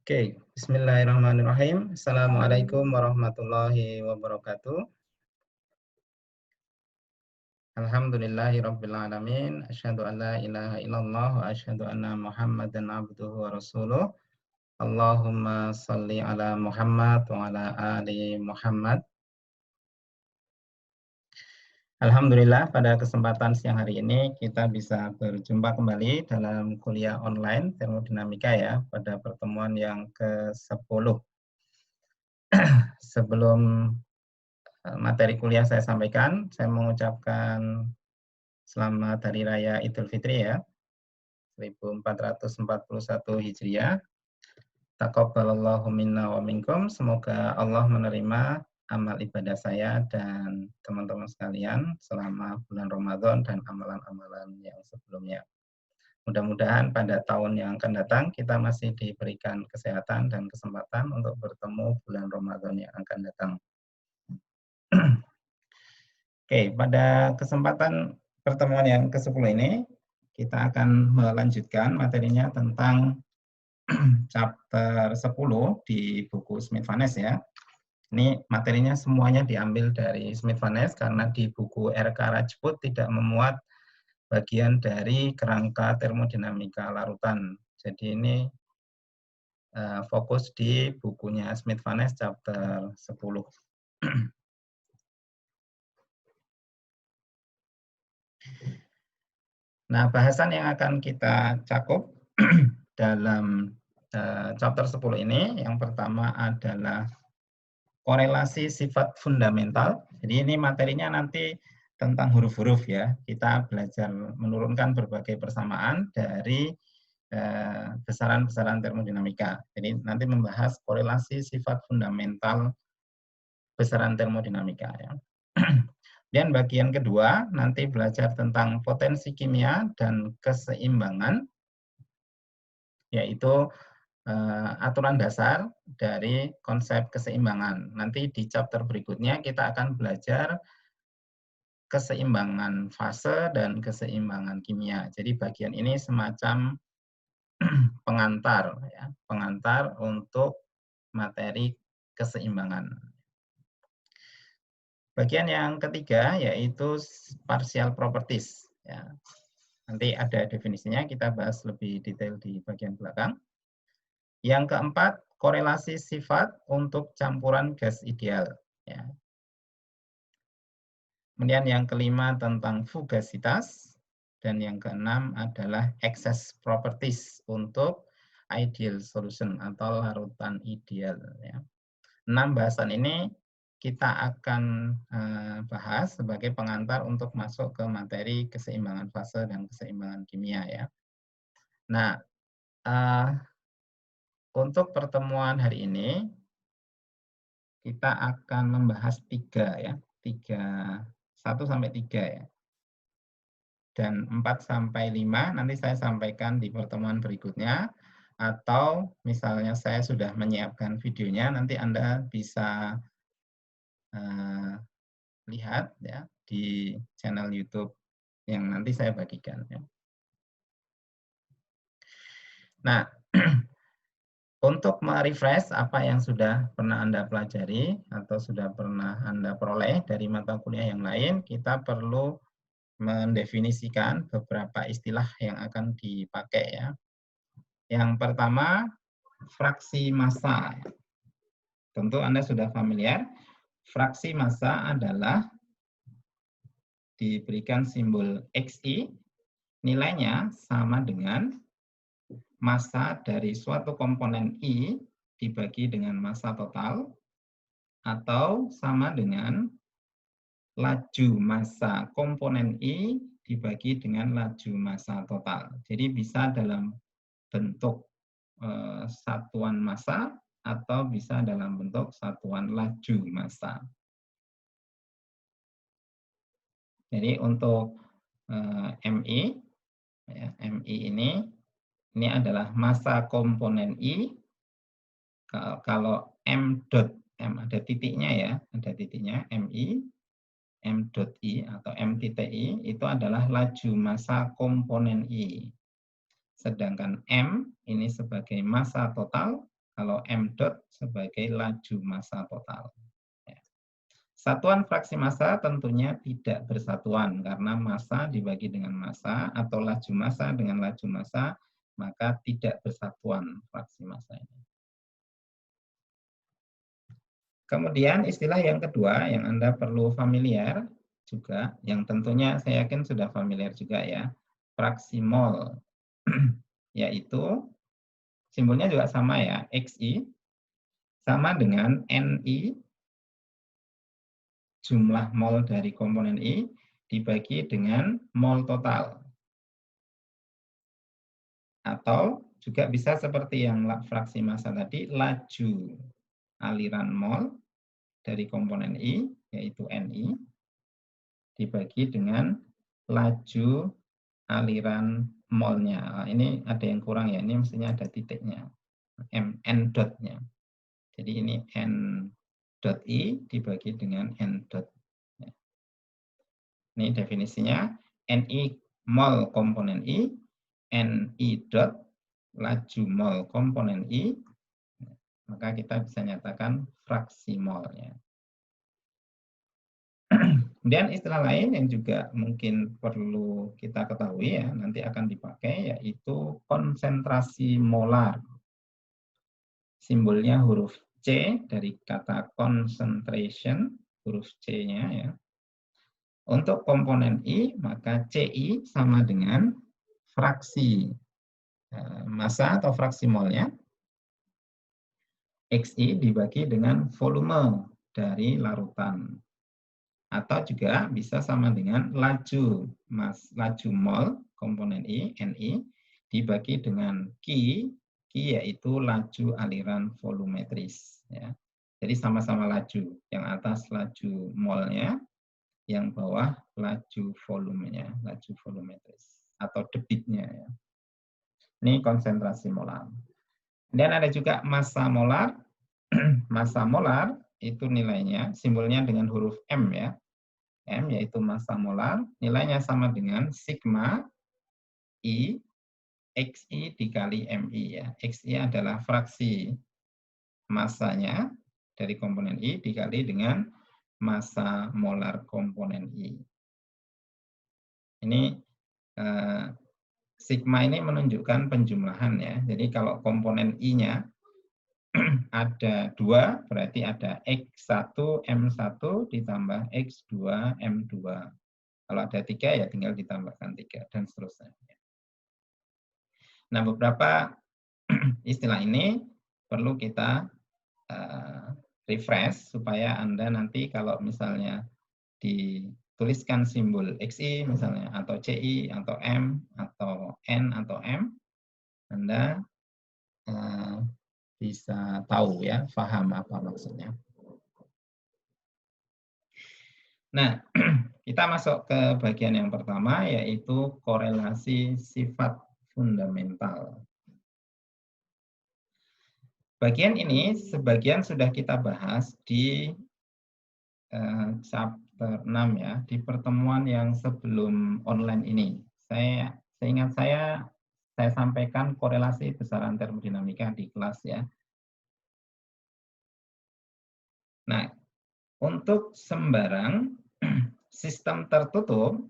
Oke, bismillahirrahmanirrahim. Assalamualaikum warahmatullahi wabarakatuh. Alhamdulillahirabbil alamin. Asyhadu an la ilaha illallah wa asyhadu anna Muhammadan abduhu wa rasuluh. Allahumma shalli ala Muhammad wa ala ali Muhammad. Alhamdulillah pada kesempatan siang hari ini kita bisa berjumpa kembali dalam kuliah online termodinamika ya pada pertemuan yang ke-10. Sebelum materi kuliah saya sampaikan, saya mengucapkan selamat Hari Raya Idul Fitri ya, 1441 Hijriah. Taqabbalallahu minna wa minkum. Semoga Allah menerima amal ibadah saya dan teman-teman sekalian selama bulan Ramadan dan amalan-amalan yang sebelumnya. Mudah-mudahan pada tahun yang akan datang kita masih diberikan kesehatan dan kesempatan untuk bertemu bulan Ramadan yang akan datang. Oke, pada kesempatan pertemuan yang ke-10 ini, kita akan melanjutkan materinya tentang chapter 10 di buku Smith-Vaness ya. Ini materinya semuanya diambil dari Smith-Vaness karena di buku R.K. Rajput tidak memuat bagian dari kerangka termodinamika larutan. Jadi ini fokus di bukunya Smith-Vaness chapter 10. Nah, bahasan yang akan kita cakup dalam chapter 10 ini, yang pertama adalah korelasi sifat fundamental. Jadi ini materinya nanti tentang huruf-huruf ya. Kita belajar menurunkan berbagai persamaan dari besaran-besaran termodinamika. Jadi nanti membahas korelasi sifat fundamental besaran termodinamika ya. Dan bagian kedua nanti belajar tentang potensi kimia dan keseimbangan, yaitu aturan dasar dari konsep keseimbangan. Nanti di chapter berikutnya kita akan belajar keseimbangan fase dan keseimbangan kimia. Jadi bagian ini semacam pengantar, ya, pengantar untuk materi keseimbangan. Bagian yang ketiga yaitu partial properties. Ya. Nanti ada definisinya, kita bahas lebih detail di bagian belakang. Yang keempat, korelasi sifat untuk campuran gas ideal. Ya. Kemudian yang kelima tentang fugasitas. Dan yang keenam adalah excess properties untuk ideal solution atau larutan ideal. Ya. 6 bahasan ini kita akan bahas sebagai pengantar untuk masuk ke materi keseimbangan fase dan keseimbangan kimia ya. Nah, untuk pertemuan hari ini kita akan membahas 3 ya, 1 sampai 3 ya. Dan 4 sampai 5 nanti saya sampaikan di pertemuan berikutnya, atau misalnya saya sudah menyiapkan videonya, nanti Anda bisa lihat ya di channel YouTube yang nanti saya bagikan ya. Nah, untuk merefresh apa yang sudah pernah Anda pelajari atau sudah pernah Anda peroleh dari mata kuliah yang lain, kita perlu mendefinisikan beberapa istilah yang akan dipakai ya. Yang pertama, fraksi massa. Tentu Anda sudah familiar. Fraksi massa adalah diberikan simbol XI, nilainya sama dengan massa dari suatu komponen I dibagi dengan massa total, atau sama dengan laju massa komponen I dibagi dengan laju massa total. Jadi bisa dalam bentuk satuan massa atau bisa dalam bentuk satuan laju massa. Jadi untuk MI, ya, MI ini adalah massa komponen I. Kalau M ada titiknya ya, ada titiknya MI, M.I atau M titik I itu adalah laju massa komponen I. Sedangkan M ini sebagai massa total kalau m dot sebagai laju massa total. Satuan fraksi massa tentunya tidak bersatuan karena massa dibagi dengan massa atau laju massa dengan laju massa, maka tidak bersatuan fraksi massa ini. Kemudian istilah yang kedua yang Anda perlu familiar juga, yang tentunya saya yakin sudah familiar juga ya, fraksi mol, yaitu simbolnya juga sama ya, XI, sama dengan NI, jumlah mol dari komponen I, dibagi dengan mol total. Atau juga bisa seperti yang fraksi massa tadi, laju aliran mol dari komponen I, yaitu NI, dibagi dengan laju aliran molnya. Nah, ini ada yang kurang ya, ini mestinya ada titiknya, N dotnya. Jadi ini N dot I dibagi dengan N dot. Ini definisinya, NI mol komponen I, NI dot laju mol komponen I, maka kita bisa nyatakan fraksi molnya. Kemudian istilah lain yang juga mungkin perlu kita ketahui ya, nanti akan dipakai, yaitu konsentrasi molar. Simbolnya huruf C dari kata concentration, huruf C-nya ya. Untuk komponen I, maka CI sama dengan fraksi massa atau fraksi molnya, XI dibagi dengan volume dari larutan. Atau juga bisa sama dengan laju mol komponen I, NI, dibagi dengan Q yaitu laju aliran volumetris. Ya. Jadi sama-sama laju. Yang atas laju molnya, yang bawah laju volumenya, laju volumetris atau debitnya. Ya. Ini konsentrasi molar. Kemudian ada juga massa molar. Massa molar itu nilainya, simbolnya dengan huruf M ya. M yaitu massa molar, nilainya sama dengan sigma I XI dikali MI ya. XI adalah fraksi massanya dari komponen I dikali dengan massa molar komponen I. Ini sigma ini menunjukkan penjumlahan ya. Jadi kalau komponen I-nya ada 2, berarti ada X1 M1 ditambah X2 M2. Kalau ada 3 ya tinggal ditambahkan 3 dan seterusnya. Nah, beberapa istilah ini perlu kita refresh supaya Anda nanti kalau misalnya dituliskan simbol XI misalnya atau CI atau M atau N atau M, Anda bisa tahu ya, paham apa maksudnya. Nah, kita masuk ke bagian yang pertama, yaitu korelasi sifat fundamental. Bagian ini sebagian sudah kita bahas di chapter 6 ya, di pertemuan yang sebelum online ini. Seingat saya sampaikan korelasi besaran termodinamika di kelas ya. Nah, untuk sembarang sistem tertutup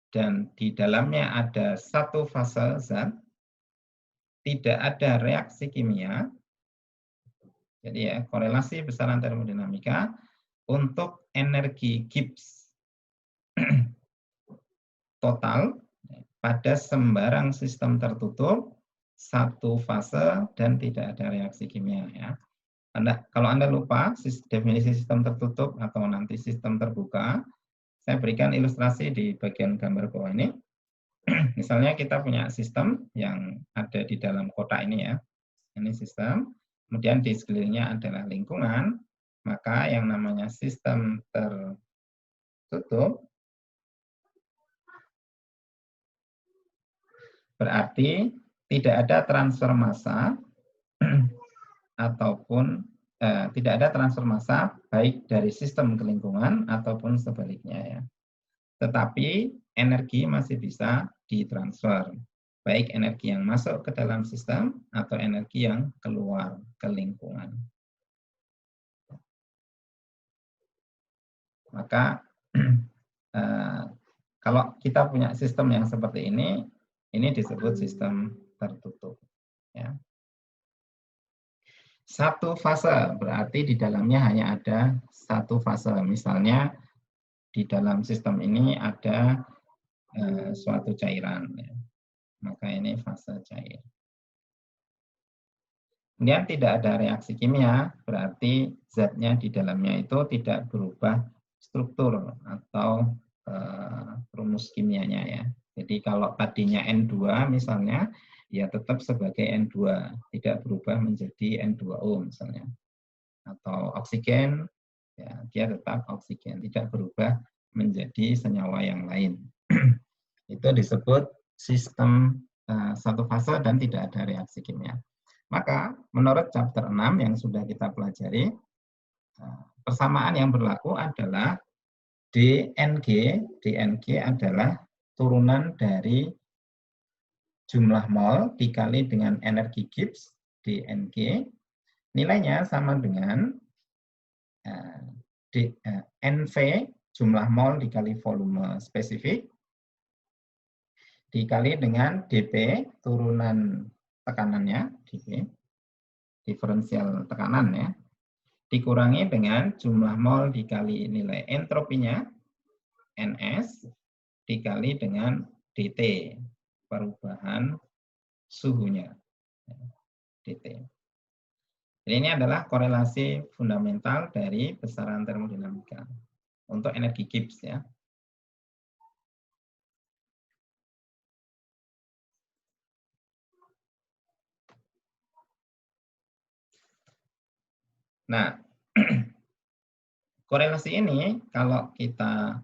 dan di dalamnya ada satu fase zat, tidak ada reaksi kimia. Jadi ya, korelasi besaran termodinamika untuk energi Gibbs total pada sembarang sistem tertutup, satu fase dan tidak ada reaksi kimia ya. Kalau Anda lupa definisi sistem tertutup atau nanti sistem terbuka, saya berikan ilustrasi di bagian gambar bawah ini. Misalnya kita punya sistem yang ada di dalam kotak ini ya. Ini sistem, kemudian di sekelilingnya adalah lingkungan, maka yang namanya sistem tertutup berarti tidak ada transfer massa ataupun tidak ada transfer massa baik dari sistem ke lingkungan ataupun sebaliknya ya. Tetapi energi masih bisa ditransfer. baik energi yang masuk ke dalam sistem atau energi yang keluar ke lingkungan. Maka kalau kita punya sistem yang seperti ini disebut sistem tertutup. Ya. Satu fase berarti di dalamnya hanya ada satu fase. Misalnya di dalam sistem ini ada suatu cairan, ya. Maka ini fase cair. Kemudian tidak ada reaksi kimia, berarti zatnya di dalamnya itu tidak berubah struktur atau rumus kimianya, ya. Jadi kalau tadinya N2 misalnya, ya tetap sebagai N2, tidak berubah menjadi N2O misalnya. Atau oksigen, ya dia tetap oksigen, tidak berubah menjadi senyawa yang lain. Itu disebut sistem satu fase dan tidak ada reaksi kimia. Maka menurut chapter 6 yang sudah kita pelajari, persamaan yang berlaku adalah DNG adalah turunan dari jumlah mol dikali dengan energi Gibbs, DNG, nilainya sama dengan NV, jumlah mol dikali volume spesifik, dikali dengan dP, turunan tekanannya, dP, diferensial tekanan, ya, dikurangi dengan jumlah mol dikali nilai entropinya, NS, dikali dengan DT, perubahan suhunya, DT. Jadi ini adalah korelasi fundamental dari besaran termodinamika untuk energi Gibbs, ya. Nah, korelasi ini kalau kita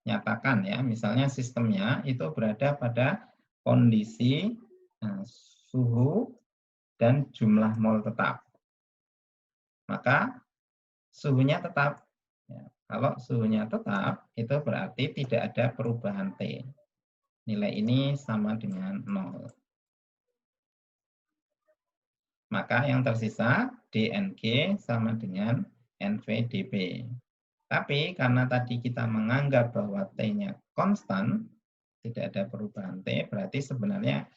nyatakan, ya, misalnya sistemnya itu berada pada kondisi suhu dan jumlah mol tetap, maka suhunya tetap. Ya, kalau suhunya tetap, itu berarti tidak ada perubahan T. Nilai ini sama dengan 0. Maka yang tersisa DNG sama dengan NVdP. Tapi karena tadi kita menganggap bahwa T-nya konstan, tidak ada perubahan T, berarti sebenarnya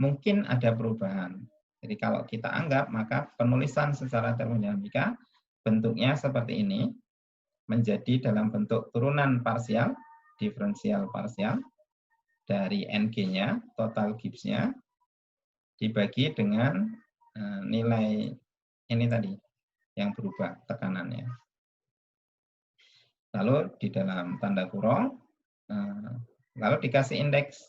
mungkin ada perubahan. Jadi kalau kita anggap, maka penulisan secara termodinamika bentuknya seperti ini, menjadi dalam bentuk turunan parsial, diferensial parsial, dari NG-nya, total Gibbs-nya, dibagi dengan nilai ini tadi, yang berubah tekanannya. Lalu di dalam tanda kurung, lalu dikasih indeks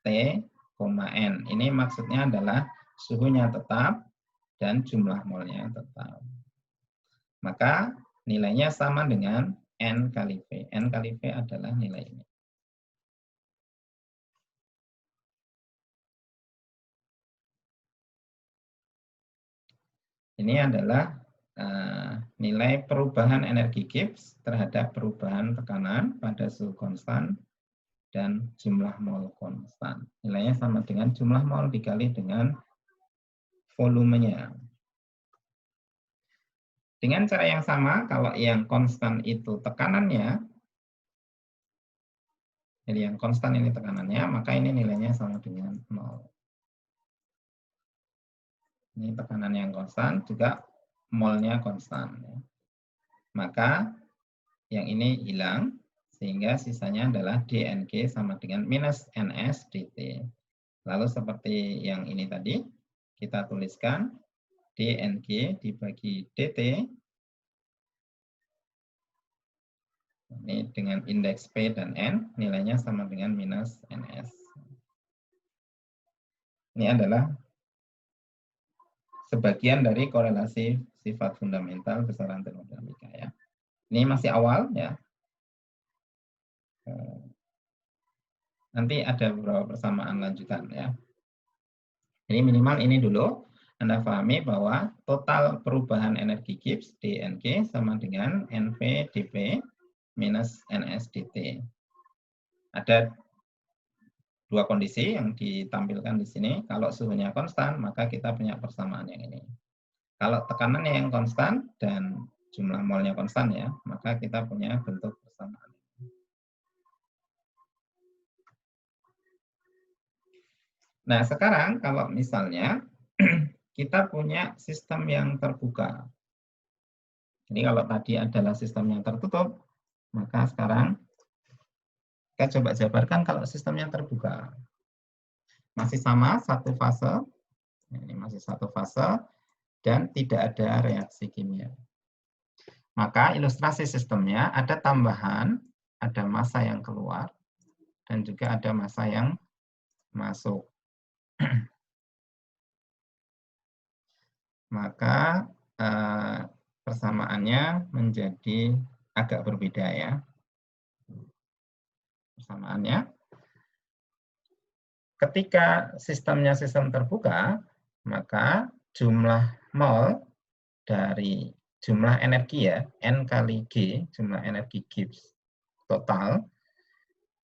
T, N. Ini maksudnya adalah suhunya tetap dan jumlah molnya tetap. Maka nilainya sama dengan N kali V. N kali V adalah nilai ini. Ini adalah nilai perubahan energi Gibbs terhadap perubahan tekanan pada suhu konstan dan jumlah mol konstan. Nilainya sama dengan jumlah mol dikali dengan volumenya. Dengan cara yang sama, kalau yang konstan itu tekanannya, jadi yang konstan ini tekanannya, maka ini nilainya sama dengan 0. Ini tekanan yang konstan, juga molnya konstan. Maka yang ini hilang, sehingga sisanya adalah DNG sama dengan minus NS dt. Lalu seperti yang ini tadi, kita tuliskan DNG dibagi dt, ini dengan indeks P dan N, nilainya sama dengan minus NS. Ini adalah sebagian dari korelasi sifat fundamental besaran termodinamika, ya. Ini masih awal, ya. Nanti ada beberapa persamaan lanjutan, ya. Jadi minimal ini dulu Anda pahami bahwa total perubahan energi Gibbs DNG sama dengan NV dP minus NS dt. Ada dua kondisi yang ditampilkan di sini. Kalau suhunya konstan, maka kita punya persamaan yang ini. Kalau tekanannya yang konstan dan jumlah molnya konstan ya, maka kita punya bentuk persamaan. Nah, sekarang kalau misalnya kita punya sistem yang terbuka. Jadi kalau tadi adalah sistem yang tertutup, maka sekarang kita coba jabarkan kalau sistemnya terbuka. Masih sama, satu fase, ini masih satu fase, dan tidak ada reaksi kimia. Maka ilustrasi sistemnya ada tambahan, ada massa yang keluar, dan juga ada massa yang masuk. Maka persamaannya menjadi agak berbeda ya. Persamaannya. Ketika sistemnya sistem terbuka, maka jumlah mol dari jumlah energi ya, N kali G, jumlah energi Gibbs total,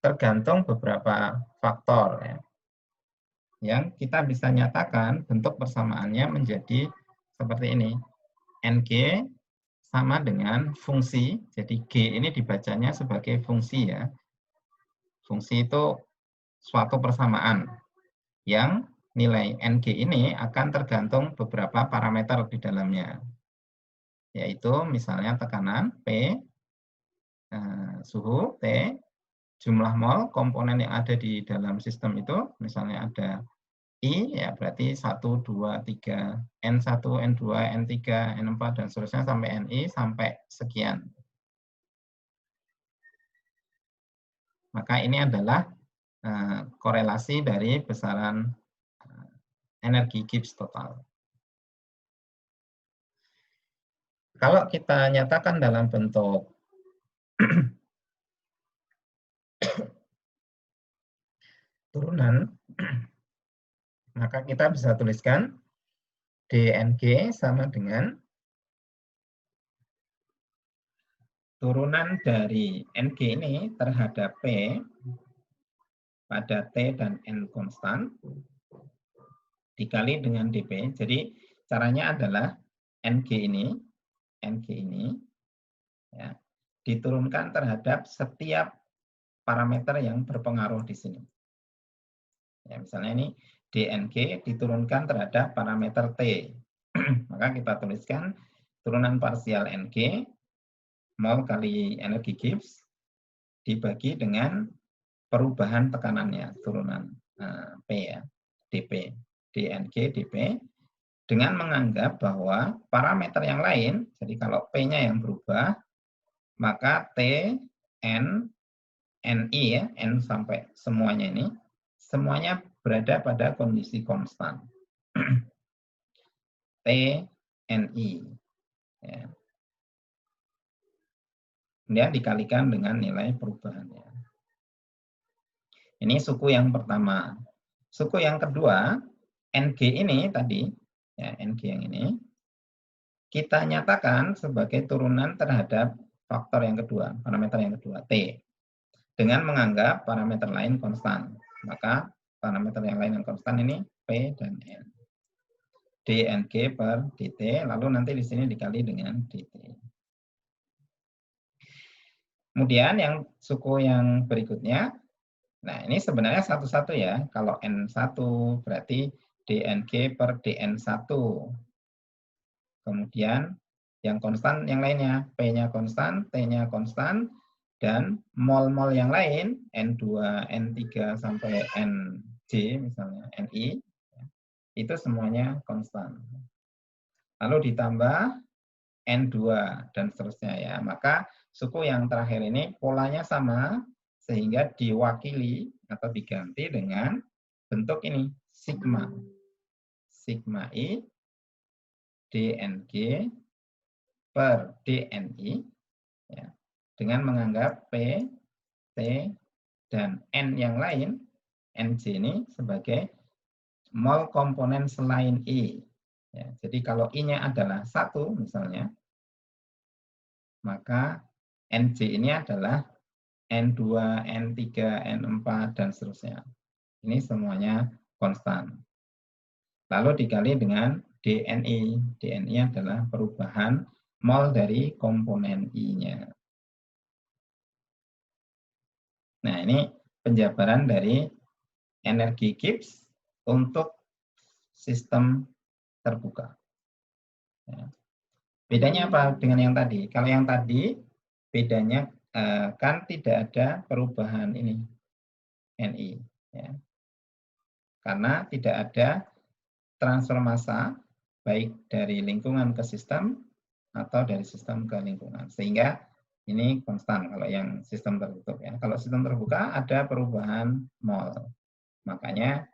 tergantung beberapa faktor ya. Yang kita bisa nyatakan bentuk persamaannya menjadi seperti ini. NG sama dengan fungsi, jadi G ini dibacanya sebagai fungsi ya. Fungsi itu suatu persamaan yang nilai NG ini akan tergantung beberapa parameter di dalamnya. Yaitu misalnya tekanan P, suhu T, jumlah mol komponen yang ada di dalam sistem itu, misalnya ada I, ya berarti 1, 2, 3, N1, N2, N3, N4, dan seterusnya sampai NI sampai sekian. Maka ini adalah korelasi dari besaran energi Gibbs total. Kalau kita nyatakan dalam bentuk turunan, maka kita bisa tuliskan dNg sama dengan turunan dari Ng ini terhadap P pada T dan N konstan dikali dengan dP. Jadi caranya adalah Ng ini ya, diturunkan terhadap setiap parameter yang berpengaruh di sini. Ya, misalnya ini dNg diturunkan terhadap parameter T. Maka kita tuliskan turunan parsial Ng mol kali energi Gibbs dibagi dengan perubahan tekanannya, turunan P ya, dP, dNg dP, dengan menganggap bahwa parameter yang lain, jadi kalau P-nya yang berubah, maka T, N, Ni ya, N sampai semuanya ini, semuanya berada pada kondisi konstan. T, Ni. Ya. Kemudian dikalikan dengan nilai perubahannya. Ini suku yang pertama. Suku yang kedua, Ng ini tadi, ya, Ng yang ini, kita nyatakan sebagai turunan terhadap faktor yang kedua, parameter yang kedua, T. Dengan menganggap parameter lain konstan. Maka parameter yang lain yang konstan ini P dan N. dNg per dt, lalu nanti di sini dikali dengan dt. Kemudian yang suku yang berikutnya, nah ini sebenarnya satu-satu ya. Kalau N1 berarti dNg per dN1. Kemudian yang konstan yang lainnya, P-nya konstan, T-nya konstan, dan mol-mol yang lain, N2, N3, sampai Nj misalnya, Ni, itu semuanya konstan. Lalu ditambah N2 dan seterusnya ya. Maka suku yang terakhir ini polanya sama sehingga diwakili atau diganti dengan bentuk ini sigma. Sigma I dNg per dNi ya, dengan menganggap P, T, dan N yang lain, Nj ini sebagai mol komponen selain I. Ya, jadi kalau I-nya adalah 1 misalnya, maka Nj ini adalah N2, N3, N4, dan seterusnya. Ini semuanya konstan. Lalu dikali dengan DNI. DNI adalah perubahan mol dari komponen I-nya. Nah, ini penjabaran dari energi Gibbs untuk sistem terbuka. Ya. Bedanya apa dengan yang tadi? Kalau yang tadi bedanya kan tidak ada perubahan ini NI, ya. Karena tidak ada transfer massa baik dari lingkungan ke sistem atau dari sistem ke lingkungan, sehingga ini konstan kalau yang sistem tertutup, ya. Kalau sistem terbuka ada perubahan mol, makanya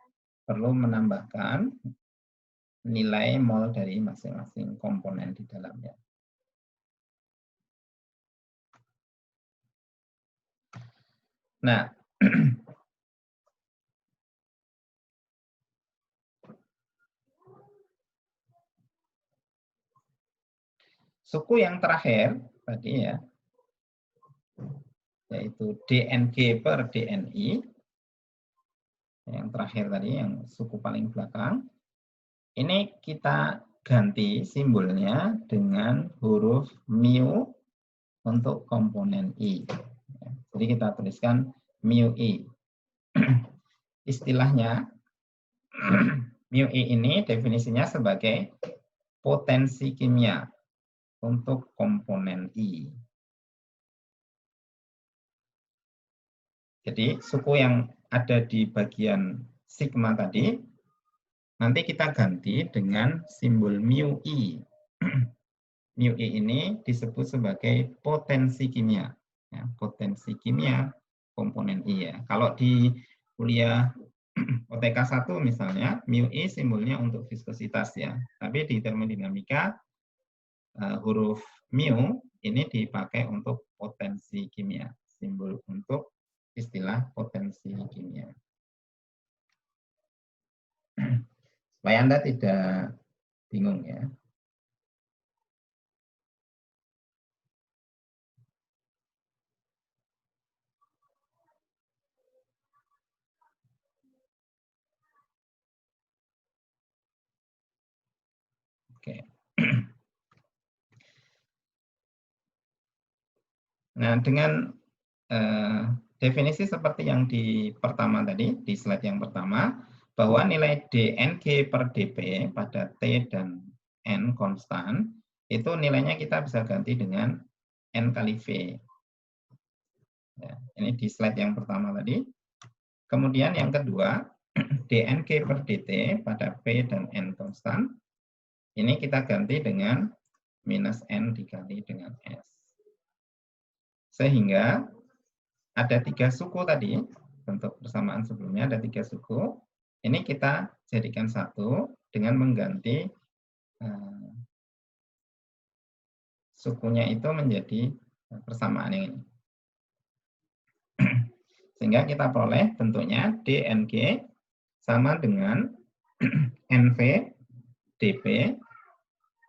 perlu menambahkan nilai mol dari masing-masing komponen di dalamnya. Nah, suku yang terakhir tadi, ya, yaitu DNG per DNI, yang terakhir tadi, yang suku paling belakang, ini kita ganti simbolnya dengan huruf mu untuk komponen I. Jadi kita tuliskan mu I. Istilahnya, mu I ini definisinya sebagai potensi kimia untuk komponen I. Jadi suku yang ada di bagian sigma tadi, nanti kita ganti dengan simbol mu I. Mu I ini disebut sebagai potensi kimia. Ya, potensi kimia komponen I. Ya. Kalau di kuliah OTK 1 misalnya, mu I simbolnya untuk viskositas, ya. Tapi di termodinamika, huruf mu ini dipakai untuk potensi kimia, simbol untuk istilah potensi kimia. Supaya Anda tidak bingung, ya. Oke. Nah, dengan definisi seperti yang di pertama tadi, di slide yang pertama, bahwa nilai DNG per dP pada T dan N konstan, itu nilainya kita bisa ganti dengan N kali V. Ya, ini di slide yang pertama tadi. Kemudian yang kedua, DNG per DT pada P dan N konstan, ini kita ganti dengan minus N dikali dengan S. Sehingga ada 3 suku tadi, bentuk persamaan sebelumnya ada 3 suku. Ini kita jadikan satu dengan mengganti sukunya itu menjadi persamaan ini. Sehingga kita peroleh bentuknya DNG sama dengan NV dP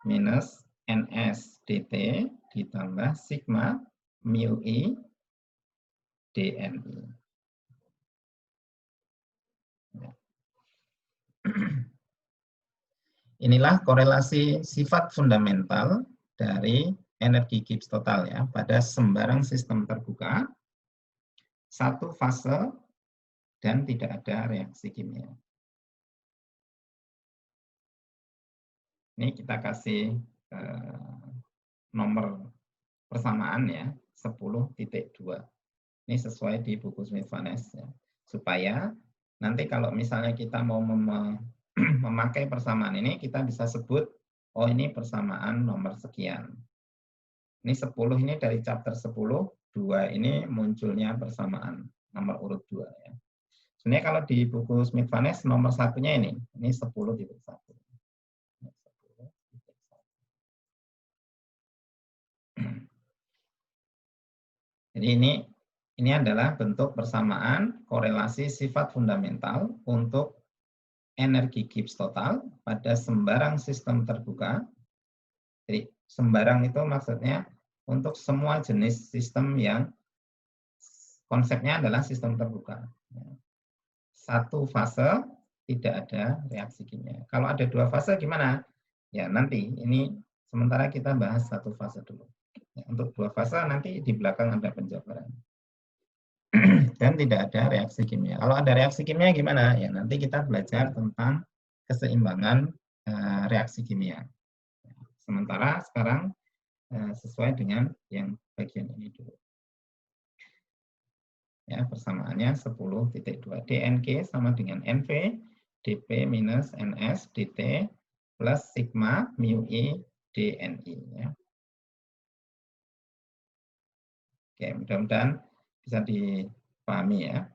minus NS dt ditambah sigma mu I DNI. Inilah korelasi sifat fundamental dari energi Gibbs total, ya, pada sembarang sistem terbuka, satu fase dan tidak ada reaksi kimia. Ini kita kasih nomor persamaan, ya, 10.2. Ini sesuai di buku Smith-Vaness, ya, supaya nanti kalau misalnya kita mau memakai persamaan ini, kita bisa sebut, oh ini persamaan nomor sekian. Ini 10 ini dari chapter 10, 2 ini munculnya persamaan nomor urut 2. Ya. Sebenarnya kalau di buku Smith-Vaness nomor satunya ini 10.1. Jadi ini adalah bentuk persamaan korelasi sifat fundamental untuk energi Gibbs total pada sembarang sistem terbuka. Jadi sembarang itu maksudnya untuk semua jenis sistem yang konsepnya adalah sistem terbuka. satu fase tidak ada reaksi kimia. Kalau ada dua fase gimana? Ya nanti ini sementara kita bahas satu fase dulu. Ya, untuk dua fase nanti di belakang ada penjabaran. Dan tidak ada reaksi kimia. Kalau ada reaksi kimia gimana? Ya nanti kita belajar tentang keseimbangan reaksi kimia. Sementara sekarang sesuai dengan yang bagian ini dulu. Ya, persamaannya 10.2. DNG sama dengan NV, dP minus NS, dt plus sigma mu I DNI. Ya. Oke, mudah-mudahan bisa dipahami ya.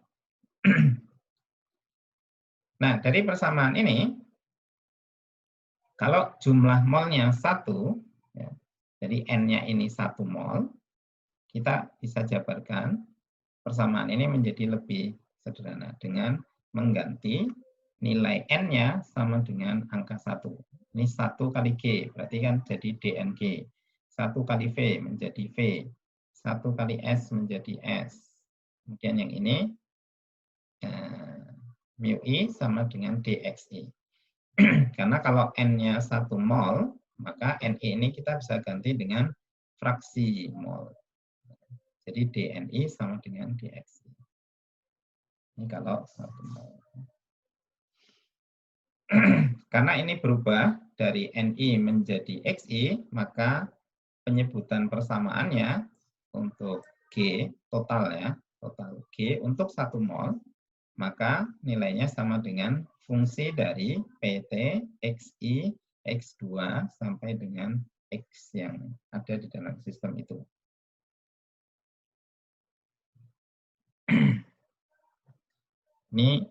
Nah, dari persamaan ini, kalau jumlah molnya 1, ya, jadi N-nya ini 1 mol, kita bisa jabarkan persamaan ini menjadi lebih sederhana dengan mengganti nilai N-nya sama dengan angka 1. Ini 1 kali G, berarti kan jadi DNG. 1 kali V menjadi V. 1 kali S menjadi S. Kemudian yang ini, mu I sama dengan DXI. Karena kalau N-nya 1 mol, maka NI ini kita bisa ganti dengan fraksi mol. Jadi DNI sama dengan DXI. Ini kalau 1 mol. Karena ini berubah dari Ni menjadi Xi, maka penyebutan persamaannya untuk G total ya, total G untuk 1 mol, maka nilainya sama dengan fungsi dari PT Xi X2 sampai dengan X yang ada di dalam sistem itu. Ini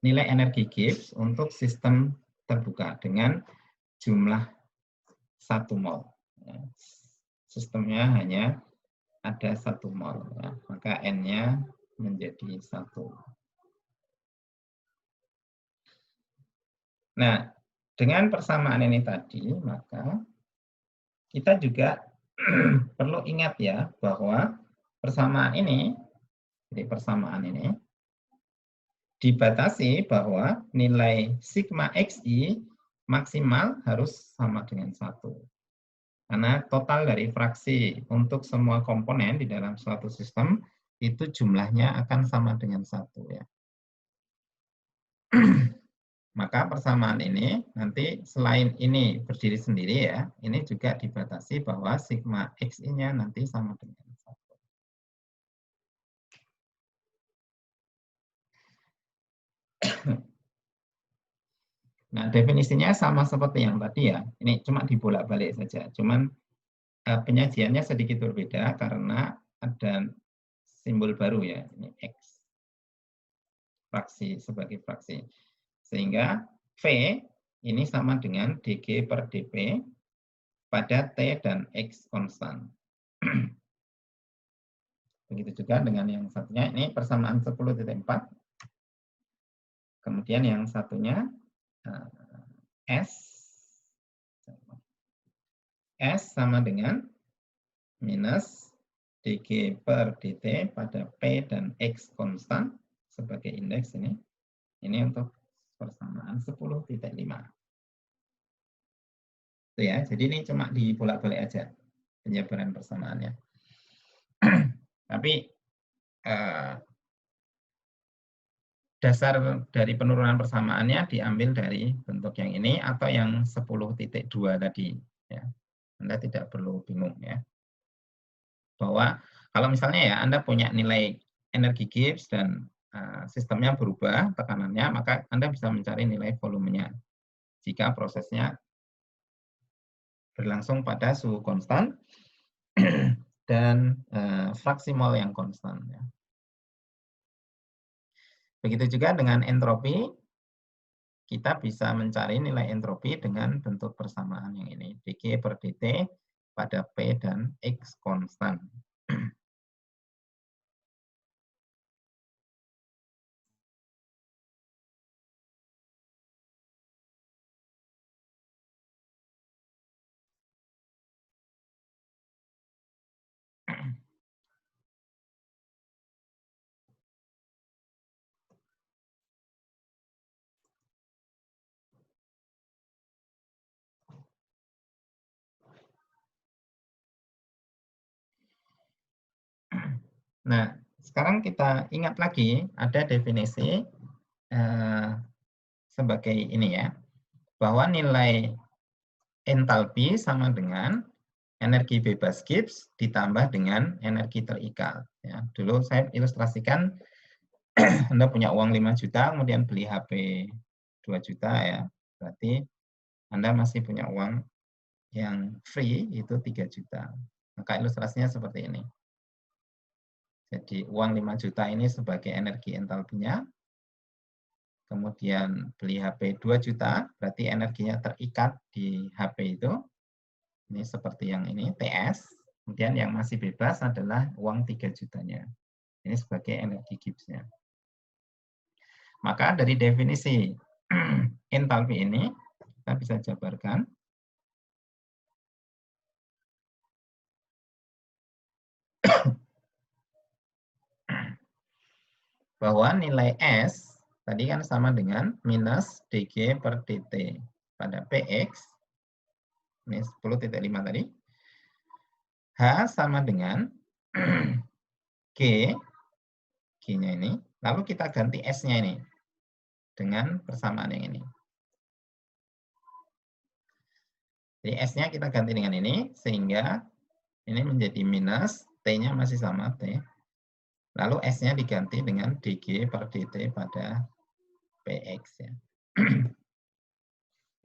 nilai energi Gibbs untuk sistem terbuka dengan jumlah 1 mol. Sistemnya hanya ada 1 mol, ya. Maka N-nya menjadi 1. Nah, dengan persamaan ini tadi, maka kita juga perlu ingat ya bahwa persamaan ini, jadi persamaan ini dibatasi bahwa nilai sigma Xi maksimal harus sama dengan 1. Karena total dari fraksi untuk semua komponen di dalam suatu sistem itu jumlahnya akan sama dengan 1 ya. Maka persamaan ini nanti selain ini berdiri sendiri ya, ini juga dibatasi bahwa sigma Xi-nya nanti sama dengan 1. Nah, definisinya sama seperti yang tadi ya. Ini cuma dibolak-balik saja. Cuman penyajiannya sedikit berbeda karena ada simbol baru ya, ini X. Fraksi sebagai fraksi. Sehingga V ini sama dengan dG per dP pada T dan X konstan. Begitu juga dengan yang satunya, ini persamaan 10.4. Kemudian yang satunya S sama dengan minus dG per dt pada P dan X konstan sebagai indeks ini. Ini untuk persamaan 10.5. Itu ya, jadi ini cuma dibolak-balik aja penjabaran persamaannya. Tapi dasar dari penurunan persamaannya diambil dari bentuk yang ini atau yang 10.2 tadi. Ya. Anda tidak perlu bingung ya. Bahwa kalau misalnya ya Anda punya nilai energi Gibbs dan sistemnya berubah tekanannya, maka Anda bisa mencari nilai volumenya jika prosesnya berlangsung pada suhu konstan dan fraksi mol yang konstan. Ya. Begitu juga dengan entropi, kita bisa mencari nilai entropi dengan bentuk persamaan yang ini, dG per dt pada P dan X konstan. Nah, sekarang kita ingat lagi ada definisi sebagai ini ya, bahwa nilai entalpi sama dengan energi bebas Gibbs ditambah dengan energi terikat. Ya, dulu saya ilustrasikan Anda punya uang 5 juta, kemudian beli HP 2 juta ya, berarti Anda masih punya uang yang free itu 3 juta. Maka ilustrasinya seperti ini. Jadi uang 5 juta ini sebagai energi entalpinya, kemudian beli HP 2 juta, berarti energinya terikat di HP itu. Ini seperti yang ini, TS. Kemudian yang masih bebas adalah uang 3 jutanya. Ini sebagai energi Gibbs-nya. Maka dari definisi entalpi ini, kita bisa jabarkan. Bahwa nilai S tadi kan sama dengan minus dG per dt pada Px, ini 10.5 tadi, H sama dengan G, G-nya ini, lalu kita ganti S-nya ini dengan persamaan yang ini. Jadi S-nya kita ganti dengan ini, sehingga ini menjadi minus, T-nya masih sama, T. Lalu S-nya diganti dengan dG per dt pada Px. Ya.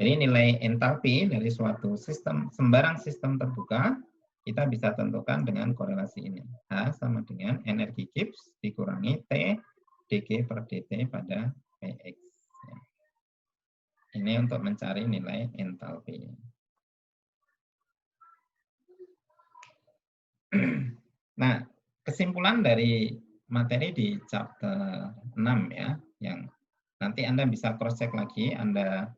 Jadi nilai entalpi dari suatu sistem, sembarang sistem terbuka, kita bisa tentukan dengan korelasi ini. H sama dengan energi Gibbs dikurangi T dG per dt pada Px. Ini untuk mencari nilai entalpi. Nah, kesimpulan dari materi di chapter 6 ya, yang nanti Anda bisa cross-check lagi, Anda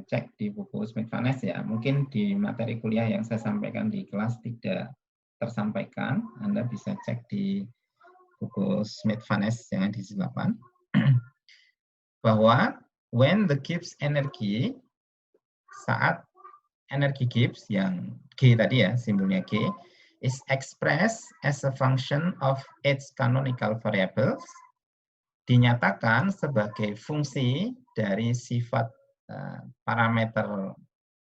cek di buku Smith-Vaness ya. Mungkin di materi kuliah yang saya sampaikan di kelas tidak tersampaikan, Anda bisa cek di buku Smith-Vaness yang edisi 8, bahwa when the Gibbs energy, saat energi Gibbs yang G tadi ya, simbolnya G, is expressed as a function of its canonical variables, dinyatakan sebagai fungsi dari sifat parameter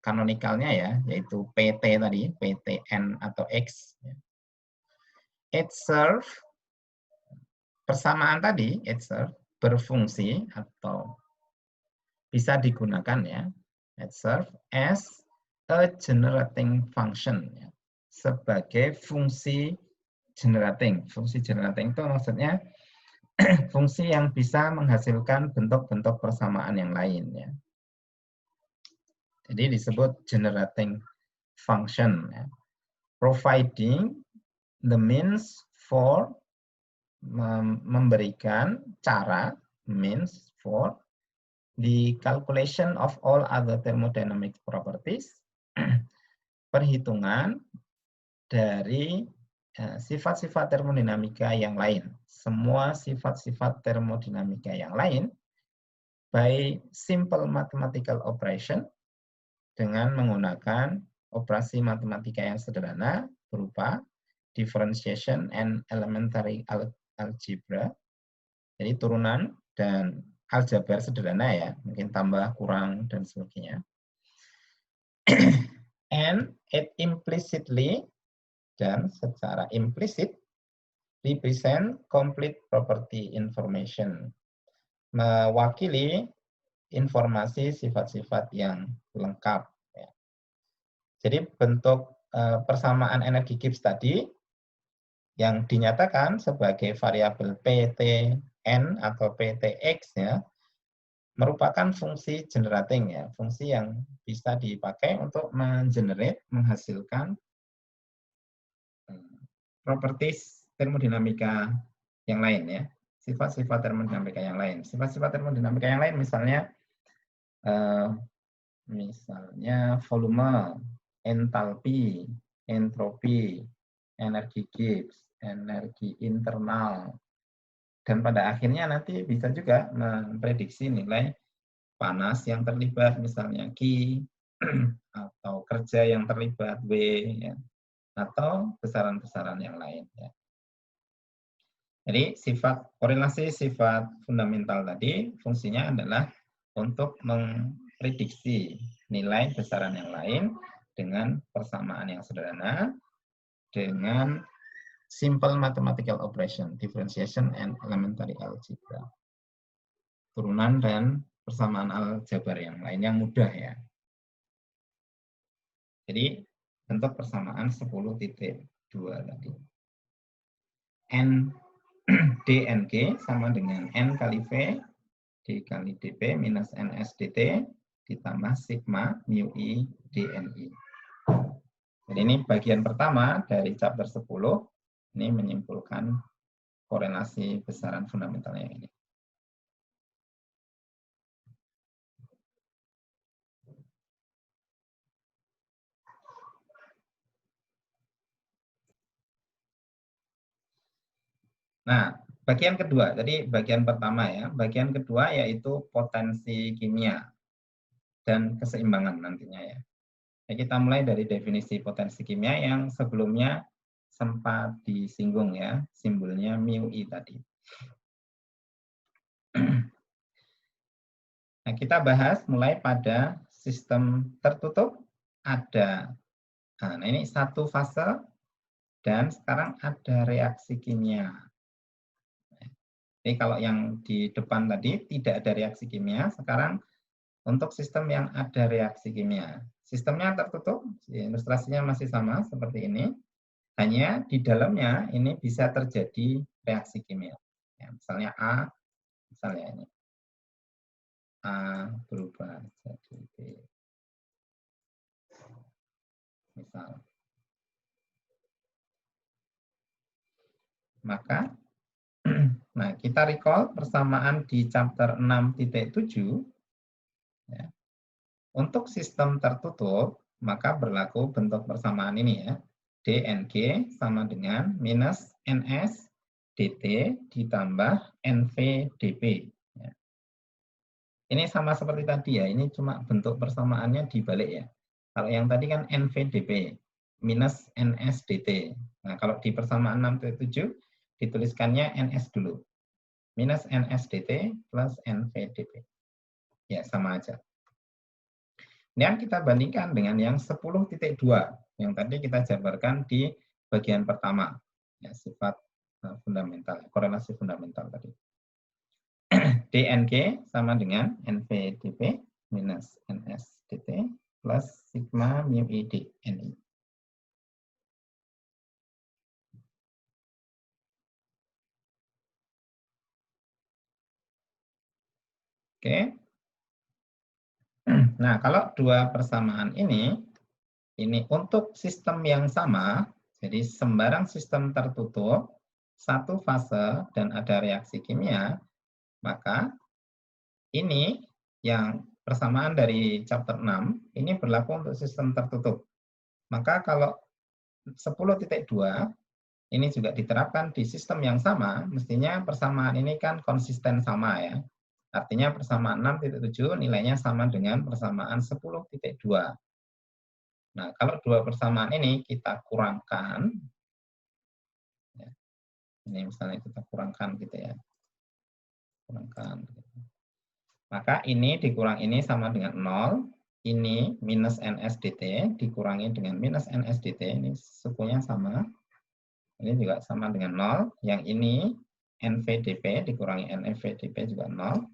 kanonikalnya ya, yaitu PT tadi, PTN atau X. It serve, persamaan tadi, it serve, berfungsi atau bisa digunakan ya, it serve as a generating function, ya, sebagai fungsi generating. Fungsi generating itu maksudnya fungsi yang bisa menghasilkan bentuk-bentuk persamaan yang lain ya. Jadi disebut generating function, ya. Providing the means for, memberikan cara, means for the calculation of all other thermodynamic properties, perhitungan dari sifat-sifat termodinamika yang lain. Semua sifat-sifat termodinamika yang lain by simple mathematical operation, dengan menggunakan operasi matematika yang sederhana berupa differentiation and elementary algebra, jadi turunan dan aljabar sederhana ya, mungkin tambah, kurang, dan sebagainya. And it implicitly, dan secara implisit, represent complete property information, mewakili informasi sifat-sifat yang lengkap. Ya. Jadi bentuk persamaan energi Gibbs tadi yang dinyatakan sebagai variabel PTN atau PTX ya, merupakan fungsi generating ya, fungsi yang bisa dipakai untuk mengenerate, menghasilkan properties termodinamika yang lain ya, sifat-sifat termodinamika yang lain. Sifat-sifat termodinamika yang lain misalnya volume, entalpi, entropi, energi Gibbs, energi internal, dan pada akhirnya nanti bisa juga memprediksi nilai panas yang terlibat, misalnya Q, atau kerja yang terlibat W, ya, atau besaran-besaran yang lain. Ya. Jadi korelasi sifat fundamental tadi fungsinya adalah untuk memprediksi nilai besaran yang lain dengan persamaan yang sederhana dengan simple mathematical operation, differentiation and elementary algebra. Turunan dan persamaan aljabar yang lain yang mudah ya. Jadi bentuk persamaan 10.2 tadi. N DNG sama dengan N kali V dikali dP minus NS dt ditambah sigma mu I dNI. Jadi ini bagian pertama dari chapter 10, ini menyimpulkan korelasi besaran fundamentalnya ini. Nah, bagian kedua, jadi bagian pertama ya, bagian kedua yaitu potensi kimia dan keseimbangan nantinya ya. Kita mulai dari definisi potensi kimia yang sebelumnya sempat disinggung ya, simbolnya mu I tadi. Nah, kita bahas mulai pada sistem tertutup ada, nah ini satu fase dan sekarang ada reaksi kimia. Jadi kalau yang di depan tadi tidak ada reaksi kimia, sekarang untuk sistem yang ada reaksi kimia. Sistemnya tertutup, ilustrasinya masih sama seperti ini, hanya di dalamnya ini bisa terjadi reaksi kimia. Ya, misalnya A, misalnya ini. A berubah jadi B. Misal. Maka, nah kita recall persamaan di chapter 6.7, ya. Untuk sistem tertutup, maka berlaku bentuk persamaan ini ya. DNG sama dengan minus NS dt ditambah NV dP. Ya. Ini sama seperti tadi ya, ini cuma bentuk persamaannya dibalik ya. Kalau yang tadi kan NV dP minus NS dt. Nah, kalau di persamaan 6.7 dituliskannya NS dulu. Minus NS dt plus NV dP. Ya, sama aja. Yang kita bandingkan dengan yang 10.2 yang tadi kita jabarkan di bagian pertama, ya, sifat fundamental, korelasi fundamental tadi. DNG sama dengan NV dP minus NS dt plus sigma mu I dNI. Oke. Nah, kalau dua persamaan ini untuk sistem yang sama, jadi sembarang sistem tertutup, satu fase dan ada reaksi kimia, maka ini yang persamaan dari chapter 6, ini berlaku untuk sistem tertutup. Maka kalau 10.2, ini juga diterapkan di sistem yang sama, mestinya persamaan ini kan konsisten sama ya. Artinya persamaan 6.7 nilainya sama dengan persamaan 10.2. Nah, kalau dua persamaan ini kita kurangkan, ya, ini misalnya kita kurangkan gitu ya, kurangkan. Maka ini dikurang ini sama dengan 0, ini minus NS dt dikurangi dengan minus NS dt, ini sukunya sama, ini juga sama dengan 0, yang ini NV dP dikurangi NV dP juga 0,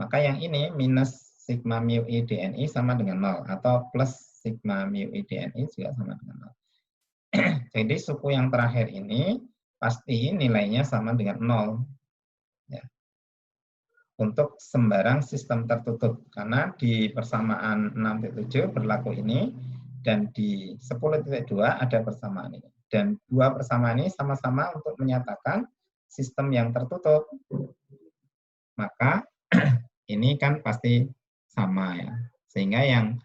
maka yang ini minus sigma mu I dNI sama dengan 0, atau plus sigma mu I dNI juga sama dengan 0. Jadi suku yang terakhir ini pasti nilainya sama dengan 0. Ya. Untuk sembarang sistem tertutup. Karena di persamaan 6.7 berlaku ini, dan di 10.2 ada persamaan ini. Dan dua persamaan ini sama-sama untuk menyatakan sistem yang tertutup. Maka ini kan pasti sama ya. Sehingga yang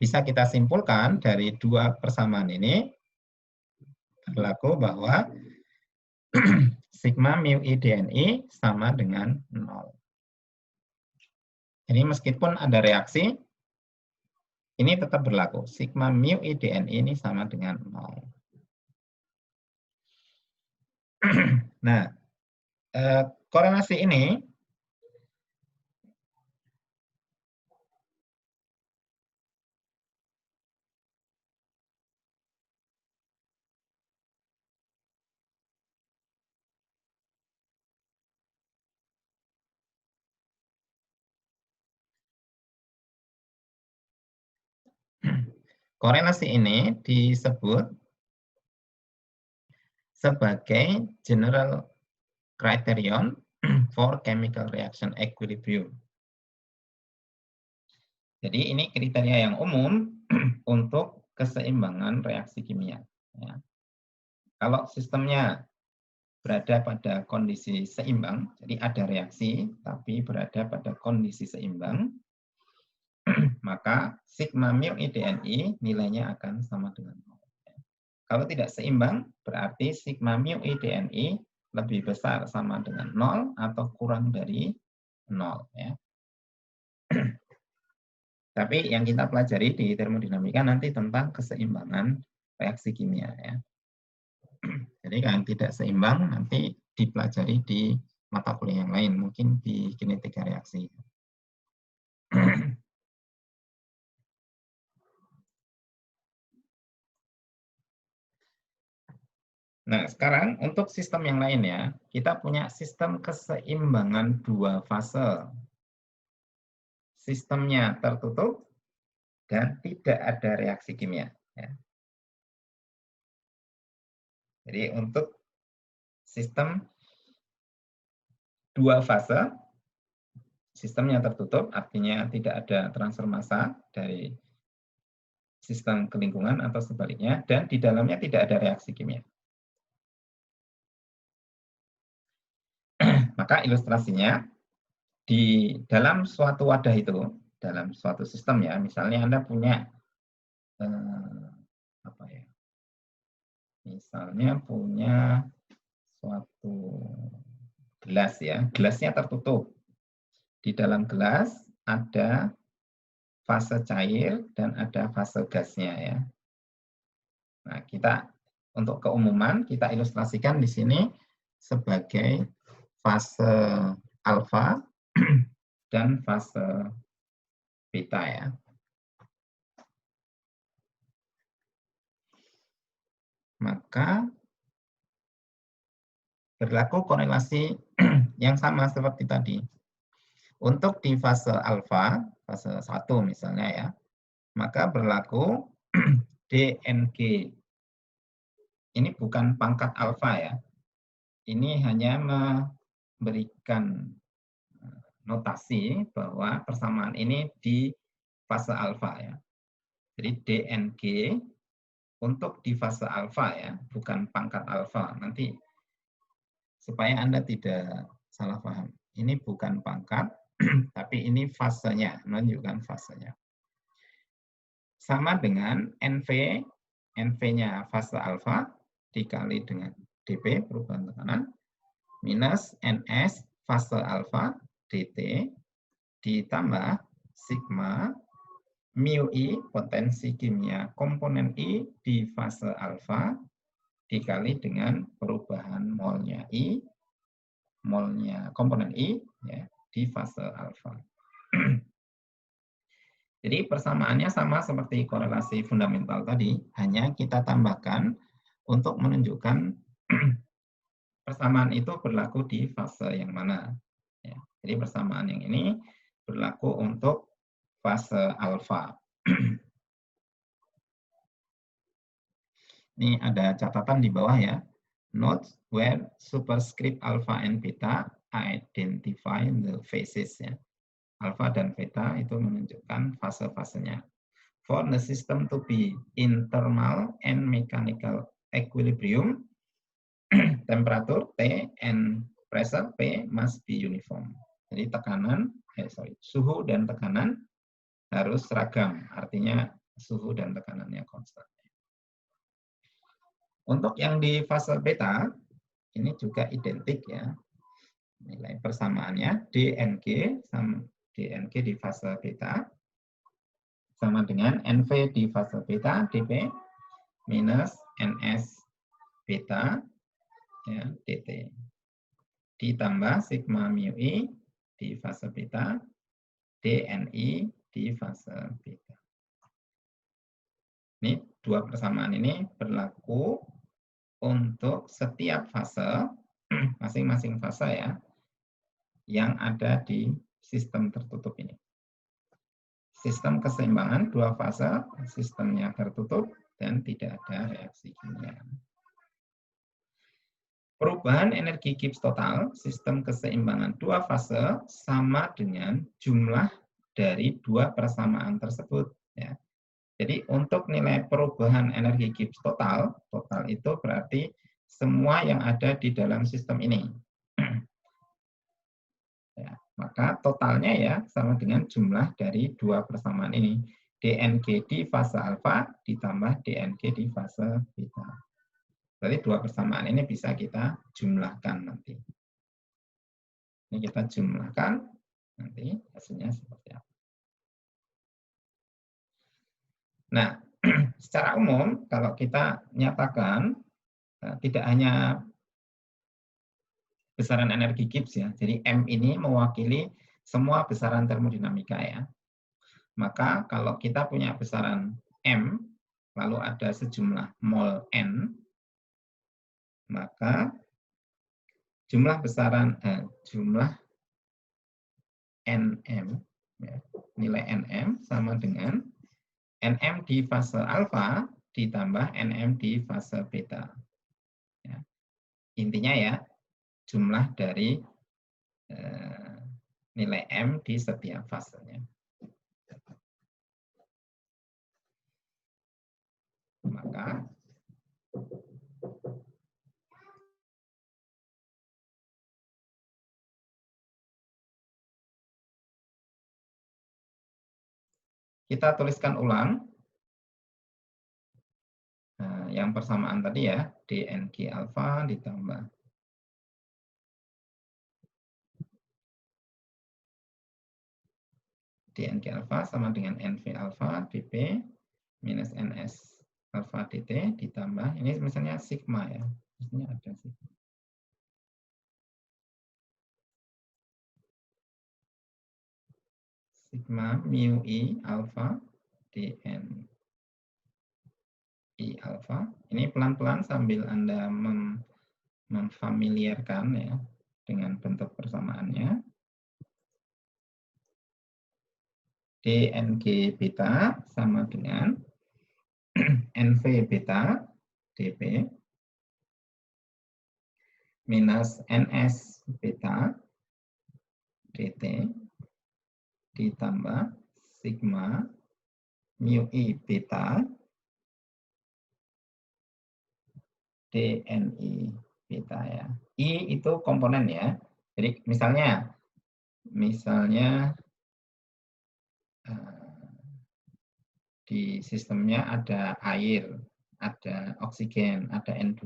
bisa kita simpulkan dari dua persamaan ini berlaku bahwa sigma mu I dNI sama dengan 0. Jadi meskipun ada reaksi, ini tetap berlaku. Sigma mu I dNI ini sama dengan 0. Nah, Korelasi ini disebut sebagai general criterion for chemical reaction equilibrium. Jadi ini kriteria yang umum untuk keseimbangan reaksi kimia. Ya. Kalau sistemnya berada pada kondisi seimbang, jadi ada reaksi tapi berada pada kondisi seimbang, maka sigma mu I DNI nilainya akan sama dengan 0. Kalau tidak seimbang, berarti sigma mu I DNI lebih besar sama dengan 0 atau kurang dari 0. Ya. Tapi yang kita pelajari di termodinamika nanti tentang keseimbangan reaksi kimia. Ya. Jadi kalau tidak seimbang nanti dipelajari di mata kuliah yang lain, mungkin di kinetika reaksi. Nah, sekarang untuk sistem yang lain ya, kita punya sistem keseimbangan dua fase. Sistemnya tertutup dan tidak ada reaksi kimia. Ya. Jadi untuk sistem dua fase, sistemnya tertutup, artinya tidak ada transfer massa dari sistem ke lingkungan atau sebaliknya, dan di dalamnya tidak ada reaksi kimia. Maka ilustrasinya, di dalam suatu wadah itu, dalam suatu sistem ya, misalnya Anda punya apa ya? Misalnya punya suatu gelas ya, gelasnya tertutup. Di dalam gelas ada fase cair dan ada fase gasnya ya. Nah, kita untuk keumuman kita ilustrasikan di sini sebagai fase alfa dan fase beta ya. Maka berlaku korelasi yang sama seperti tadi. Untuk di fase alfa, fase 1 misalnya ya, maka berlaku DNG. Ini bukan pangkat alfa ya. Ini hanya memberikan notasi bahwa persamaan ini di fase alfa ya. Jadi DNG untuk di fase alfa ya, bukan pangkat alfa. Nanti supaya Anda tidak salah paham. Ini bukan pangkat, tapi ini fasenya, menunjukkan fasenya. Sama dengan NV, NV-nya fase alfa dikali dengan dP, perubahan tekanan, minus NS fase alfa dt ditambah sigma mu I potensi kimia komponen I di fase alfa dikali dengan perubahan molnya I, molnya komponen I ya, di fase alfa. Jadi persamaannya sama seperti korelasi fundamental tadi, hanya kita tambahkan untuk menunjukkan persamaan itu berlaku di fase yang mana. Ya, jadi persamaan yang ini berlaku untuk fase alfa. Ini ada catatan di bawah ya. Note where superscript alpha and beta identify the phases ya. Alpha dan beta itu menunjukkan fase-fasenya. For the system to be in thermal and mechanical equilibrium, temperature T and pressure P must be uniform. Jadi suhu dan tekanan harus seragam, artinya suhu dan tekanannya konstan. Untuk yang di fase beta, ini juga identik ya. Nilai persamaannya DNG sama DNG di fase beta sama dengan NV di fase beta dP minus NS beta ya, dt ditambah sigma mu I di fase beta, dNi di fase beta. Ini dua persamaan ini berlaku untuk setiap fase, masing-masing fase ya, yang ada di sistem tertutup ini. Sistem keseimbangan dua fase, sistemnya tertutup dan tidak ada reaksi kimia. Perubahan energi Gibbs total sistem keseimbangan dua fase sama dengan jumlah dari dua persamaan tersebut. Ya. Jadi untuk nilai perubahan energi Gibbs total itu berarti semua yang ada di dalam sistem ini. Ya, maka totalnya ya sama dengan jumlah dari dua persamaan ini. DNG di fase alfa ditambah DNG di fase beta. Berarti dua persamaan ini bisa kita jumlahkan nanti. Ini kita jumlahkan, nanti hasilnya seperti apa. Nah, secara umum kalau kita nyatakan tidak hanya besaran energi Gibbs ya, jadi M ini mewakili semua besaran termodinamika ya. Maka kalau kita punya besaran M, lalu ada sejumlah mol N, maka jumlah besaran jumlah Nm ya, nilai Nm sama dengan Nm di fase alfa ditambah Nm di fase beta. Ya. Intinya ya jumlah dari nilai M di setiap fasenya. Maka kita tuliskan ulang yang persamaan tadi ya, dNg alfa ditambah dNg alfa sama dengan NV alfa dP minus NS alfa dt ditambah, ini misalnya sigma ya, misalnya ada sigma. Sigma mu I alfa dN I alfa. Ini pelan-pelan sambil Anda memfamiliarkan ya dengan bentuk persamaannya. dNg beta sama dengan NV beta dP minus NS beta dt ditambah sigma mu I beta dNi beta ya. I itu komponen ya. Jadi misalnya di sistemnya ada air, ada oksigen, ada N2.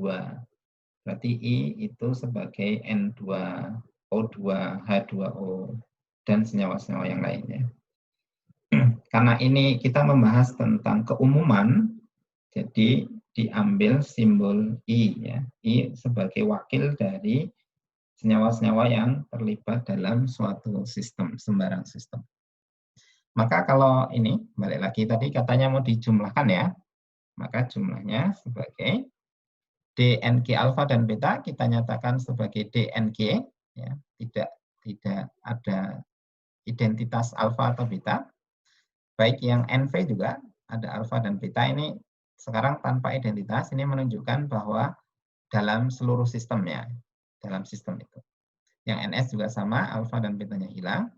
Berarti I itu sebagai N2O2, H2O, dan senyawa-senyawa yang lainnya. Karena ini kita membahas tentang keumuman, jadi diambil simbol I, ya. I sebagai wakil dari senyawa-senyawa yang terlibat dalam suatu sistem, sembarang sistem. Maka kalau ini, balik lagi tadi katanya mau dijumlahkan ya, maka jumlahnya sebagai dNg alfa dan beta kita nyatakan sebagai dNg, ya, tidak ada identitas alfa atau beta. Baik yang NV juga ada alfa dan beta ini sekarang tanpa identitas, ini menunjukkan bahwa dalam seluruh sistemnya, dalam sistem itu. Yang NS juga sama, alfa dan betanya hilang.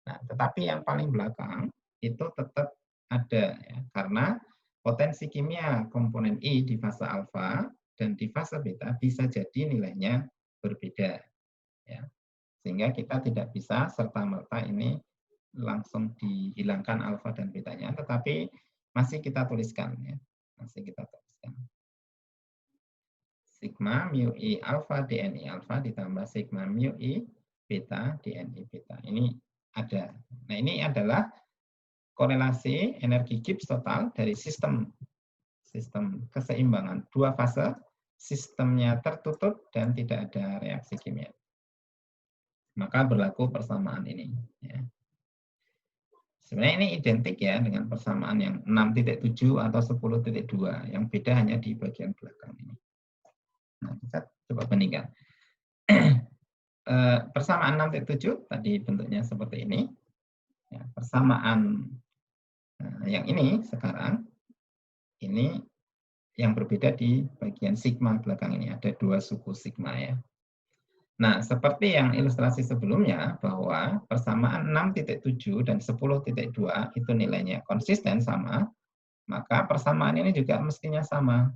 Nah, tetapi yang paling belakang itu tetap ada ya, karena potensi kimia komponen I di fase alfa dan di fase beta bisa jadi nilainya berbeda. Ya. Sehingga kita tidak bisa serta-merta ini langsung dihilangkan alfa dan betanya, tetapi masih kita tuliskan. Ya. Masih kita tuliskan. Sigma mu I alfa dNi alfa ditambah sigma mu I beta dNi beta. Ini ada. Nah, ini adalah korelasi energi Gibbs total dari sistem keseimbangan dua fase, sistemnya tertutup dan tidak ada reaksi kimia. maka berlaku persamaan ini. Ya. Sebenarnya ini identik ya dengan persamaan yang 6.7 atau 10.2. Yang beda hanya di bagian belakang ini. Nah, kita coba bandingkan. Persamaan 6.7 tadi bentuknya seperti ini. Ya, persamaan yang ini sekarang, ini yang berbeda di bagian sigma belakang ini. Ada 2 suku sigma ya. Nah, seperti yang ilustrasi sebelumnya, bahwa persamaan 6.7 dan 10.2 itu nilainya konsisten sama, maka persamaan ini juga mestinya sama.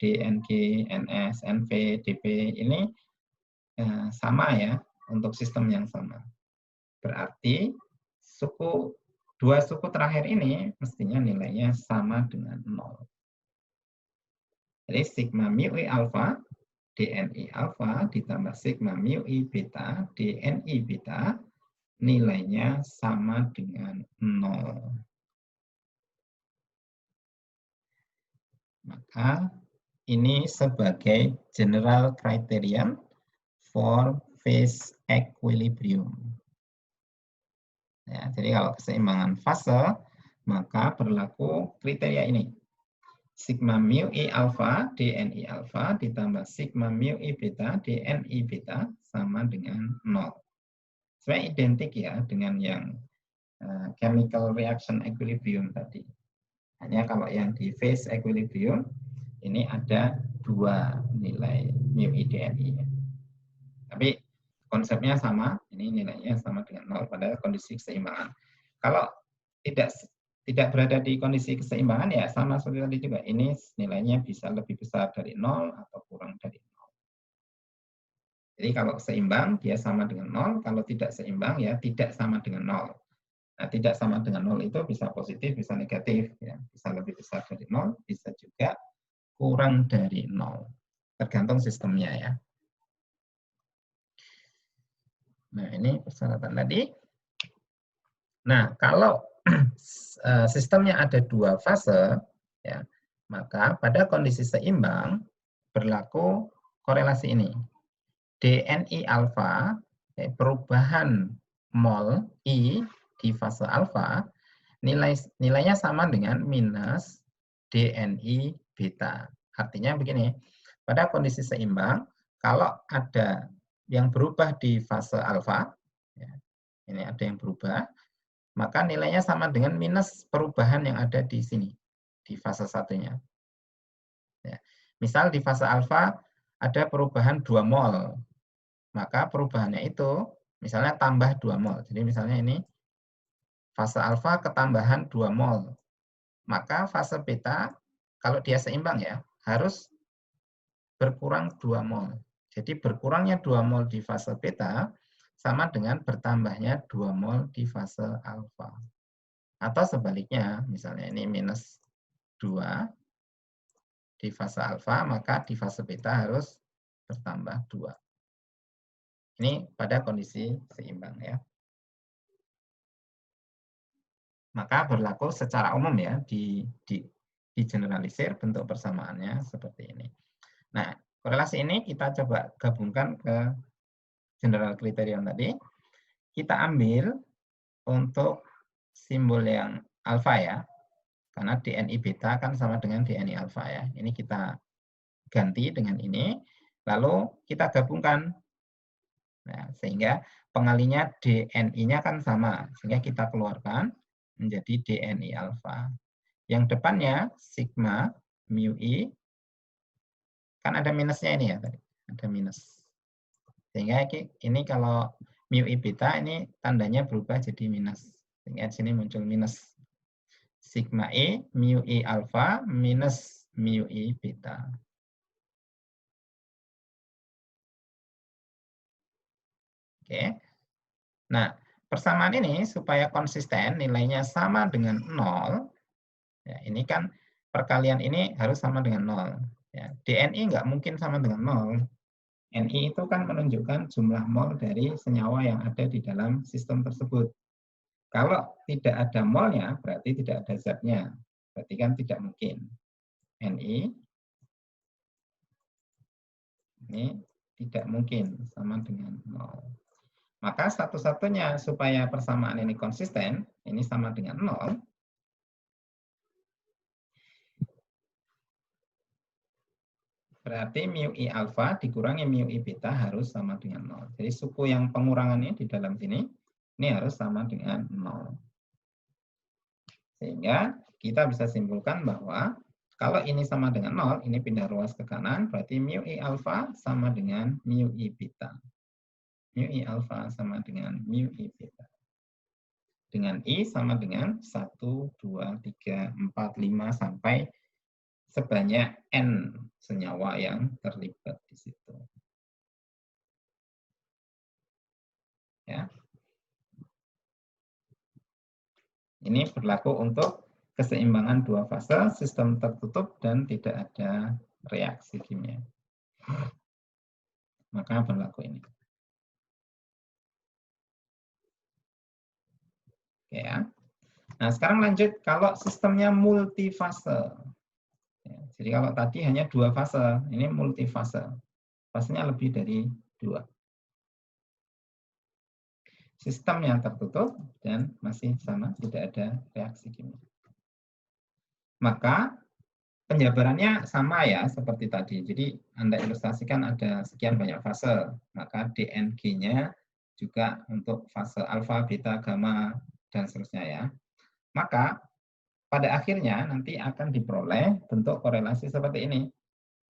DNG, NS, NV, DP ini sama ya, untuk sistem yang sama. Berarti dua suku terakhir ini mestinya nilainya sama dengan 0. Jadi sigma mu I alpha DNI alpha ditambah sigma mu I beta DNI beta nilainya sama dengan 0. Maka ini sebagai general criterion for phase equilibrium. Ya, jadi kalau keseimbangan fase, maka berlaku kriteria ini. Sigma mu I alpha DNI alpha ditambah sigma mu I beta DNI beta sama dengan 0. Sebenarnya identik ya dengan yang chemical reaction equilibrium tadi. Hanya kalau yang di phase equilibrium, ini ada 2 nilai mu I DNI. Tapi konsepnya sama, ini nilainya sama dengan 0 pada kondisi keseimbangan. Kalau tidak berada di kondisi keseimbangan, ya sama seperti tadi juga. Ini nilainya bisa lebih besar dari 0 atau kurang dari 0. Jadi kalau seimbang, dia sama dengan 0. Kalau tidak seimbang, ya tidak sama dengan 0. Nah, tidak sama dengan 0 itu bisa positif, bisa negatif. Ya. Bisa lebih besar dari 0, bisa juga kurang dari 0. Tergantung sistemnya ya. Nah, ini persyaratan tadi. Nah, kalau sistemnya ada 2 fase, ya, maka pada kondisi seimbang berlaku korelasi ini. DNI alfa, perubahan mol I di fase alfa, nilainya sama dengan minus DNI beta. Artinya begini, pada kondisi seimbang, kalau ada yang berubah di fase alfa, ya, ini ada yang berubah, maka nilainya sama dengan minus perubahan yang ada di sini, di fase satunya. Ya. Misal di fase alfa ada perubahan 2 mol, maka perubahannya itu misalnya tambah 2 mol. Jadi misalnya ini fase alfa ketambahan 2 mol. Maka fase beta, kalau dia seimbang ya, harus berkurang 2 mol. Jadi berkurangnya 2 mol di fase beta sama dengan bertambahnya 2 mol di fase alfa. Atau sebaliknya, misalnya ini minus 2 di fase alfa, maka di fase beta harus bertambah 2. Ini pada kondisi seimbang ya. Maka berlaku secara umum ya, di generalisir bentuk persamaannya seperti ini. Nah, korelasi ini kita coba gabungkan ke general criterion tadi. Kita ambil untuk simbol yang alfa ya, karena DNI beta kan sama dengan DNI alfa ya. Ini kita ganti dengan ini, lalu kita gabungkan. Nah, sehingga pengalinya DNI-nya kan sama, sehingga kita keluarkan menjadi DNI alfa. Yang depannya sigma mu I, kan ada minusnya ini ya tadi, ada minus. Sehingga ini kalau mu I beta ini tandanya berubah jadi minus. Sehingga di sini muncul minus. Sigma E mu I alfa minus mu I beta. Oke. Nah, persamaan ini supaya konsisten nilainya sama dengan 0, ya, ini kan perkalian ini harus sama dengan 0. Ya, DNI nggak mungkin sama dengan 0. NI itu kan menunjukkan jumlah mol dari senyawa yang ada di dalam sistem tersebut. Kalau tidak ada molnya, berarti tidak ada zatnya. Berarti kan tidak mungkin. NI ini tidak mungkin sama dengan 0. Maka satu-satunya supaya persamaan ini konsisten, ini sama dengan 0, berarti mu I alfa dikurangi mu I beta harus sama dengan 0. Jadi suku yang pengurangannya di dalam sini, ini harus sama dengan 0. Sehingga kita bisa simpulkan bahwa kalau ini sama dengan 0, ini pindah ruas ke kanan, berarti mu I alfa sama dengan mu I beta. Mu I alfa sama dengan mu I beta. Dengan I sama dengan 1, 2, 3, 4, 5, sampai sebanyak N senyawa yang terlibat di situ. Ya. Ini berlaku untuk keseimbangan dua fase, sistem tertutup, dan tidak ada reaksi kimia. Maka berlaku ini. Oke ya. Nah, sekarang lanjut kalau sistemnya multifase. Ya, jadi kalau tadi hanya dua fase, ini multifase. Fasenya lebih dari 2. Sistem yang tertutup dan masih sama, tidak ada reaksi kimia. Maka penjabarannya sama ya seperti tadi. Jadi Anda ilustrasikan ada sekian banyak fase, maka DNG-nya juga untuk fase alfa, beta, gamma, dan seterusnya ya. Maka pada akhirnya nanti akan diperoleh bentuk korelasi seperti ini.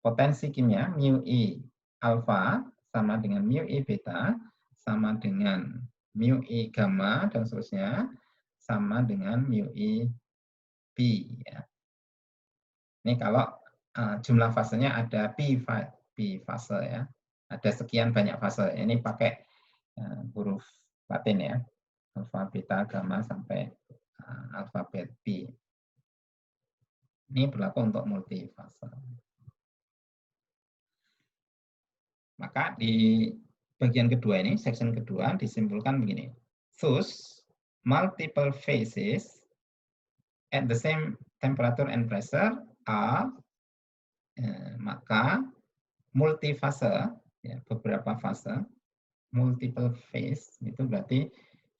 Potensi kimia mu I alfa sama dengan mu I beta sama dengan mu I gamma dan seterusnya sama dengan mu I B ya. Ini kalau jumlah fasenya ada pi fase ya. Ada sekian banyak fase. Ini pakai huruf Latin ya. Alfa, beta, gamma sampai alfabet pi. Ini berlaku untuk multifase. Maka di bagian kedua ini, section kedua, disimpulkan begini. Thus, multiple phases at the same temperature and pressure are, maka multifase, ya, beberapa fase, multiple phase, itu berarti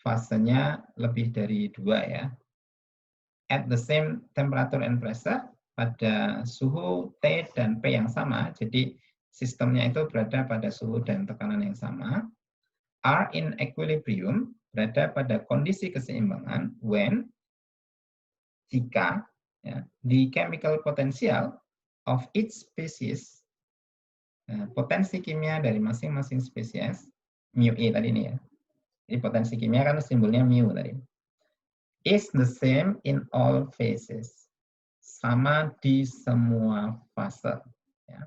fasenya lebih dari 2 ya. At the same temperature and pressure, pada suhu T dan P yang sama, jadi sistemnya itu berada pada suhu dan tekanan yang sama, are in equilibrium, berada pada kondisi keseimbangan, when, jika, ya, the chemical potential of each species, potensi kimia dari masing-masing spesies, mu I tadi ini ya, jadi potensi kimia kan simbolnya mu tadi, is the same in all phases, sama di semua fase. Ya.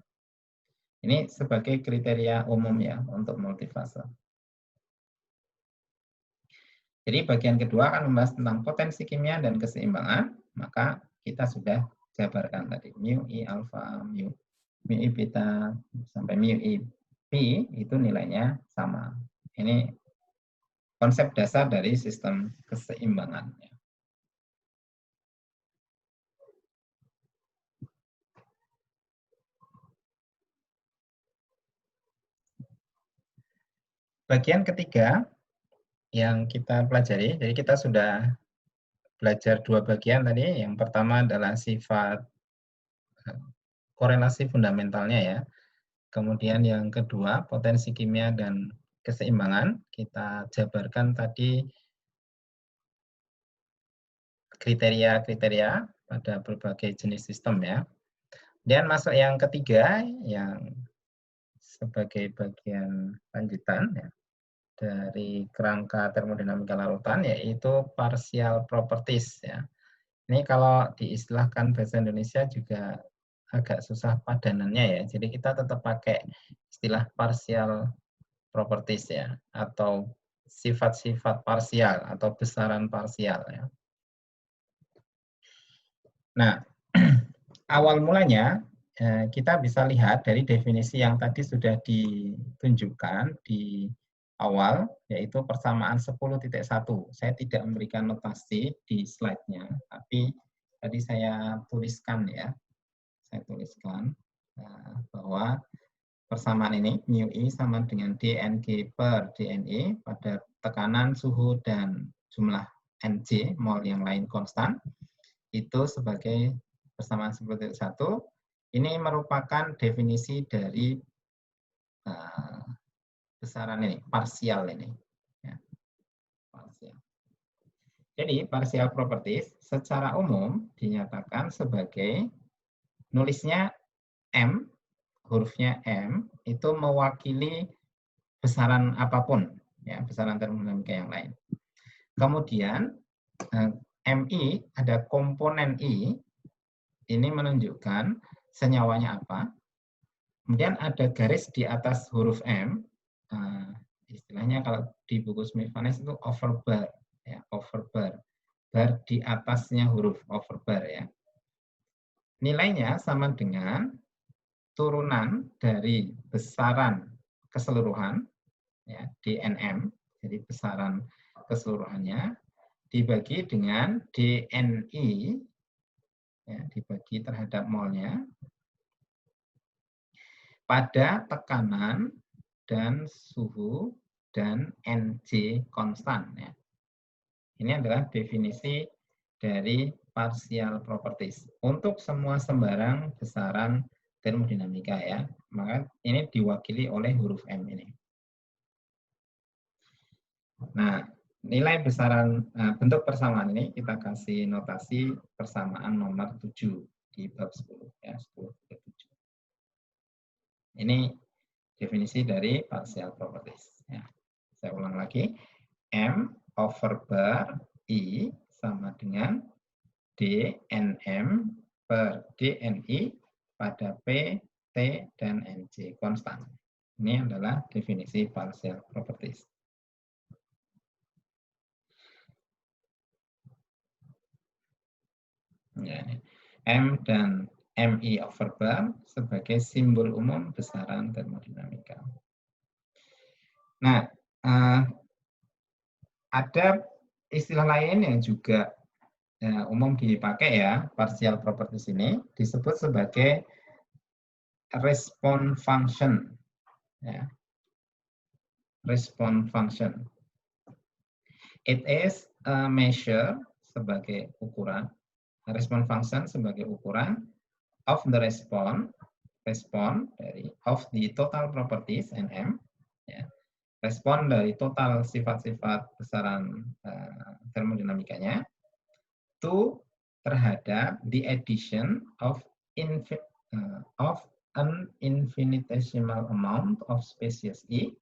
Ini sebagai kriteria umum ya untuk multifase. Jadi bagian kedua akan membahas tentang potensi kimia dan keseimbangan, maka kita sudah jabarkan tadi mu I alfa, mu I beta sampai mu I P itu nilainya sama. Ini konsep dasar dari sistem keseimbangan. Bagian ketiga yang kita pelajari, jadi kita sudah belajar dua bagian tadi. Yang pertama adalah sifat korelasi fundamentalnya ya. Kemudian yang kedua, potensi kimia dan keseimbangan. Kita jabarkan tadi kriteria-kriteria pada berbagai jenis sistem ya. Dan masuk yang ketiga, yang sebagai bagian lanjutan ya, dari kerangka termodinamika larutan, yaitu partial properties ya. Ini kalau diistilahkan bahasa Indonesia juga agak susah padanannya ya. Jadi kita tetap pakai istilah partial properties ya, atau sifat-sifat parsial atau besaran parsial ya. Nah, awal mulanya kita bisa lihat dari definisi yang tadi sudah ditunjukkan di awal, yaitu persamaan 10.1. Saya tidak memberikan notasi di slide-nya, tapi tadi saya tuliskan ya. Saya tuliskan bahwa persamaan ini, mu I sama dengan dNg per dNE pada tekanan, suhu, dan jumlah Nj, mol yang lain konstan, itu sebagai persamaan seperti satu. Ini merupakan definisi dari besaran ini, parsial ini. Ya, parsial. Jadi, partial properties secara umum dinyatakan sebagai nulisnya M, hurufnya M, itu mewakili besaran apapun, ya, besaran termodinamika yang lain. Kemudian, MI, ada komponen I, ini menunjukkan senyawanya apa. Kemudian ada garis di atas huruf M, istilahnya kalau di buku Smith-Vanes itu overbar, ya, overbar, bar di atasnya huruf overbar, ya. Nilainya sama dengan turunan dari besaran keseluruhan, ya, dNm, jadi besaran keseluruhannya dibagi dengan dNi, ya, dibagi terhadap molnya pada tekanan dan suhu dan Nj konstan, ya. Ini adalah definisi dari partial properties untuk semua sembarang besaran termodinamika, ya. Maka ini diwakili oleh huruf M ini. Nah, nilai besaran bentuk persamaan ini kita kasih notasi persamaan nomor 7 di bab 10, ya, 10.7. Ini definisi dari partial properties, ya. Saya ulang lagi. M over bar I sama dengan dNm per dNi pada P, T, dan Nj konstan. Ini adalah definisi partial properties. Ya, M dan MI over bar sebagai simbol umum besaran termodinamika. Nah, ada istilah lain yang juga umum dipakai, ya, partial properties ini disebut sebagai response function, ya. Response function. It is a measure sebagai ukuran, response function sebagai ukuran of the response dari of the total properties Nm, ya. Respon dari total sifat-sifat besaran termodinamikanya to terhadap the addition of an infinitesimal amount of species I,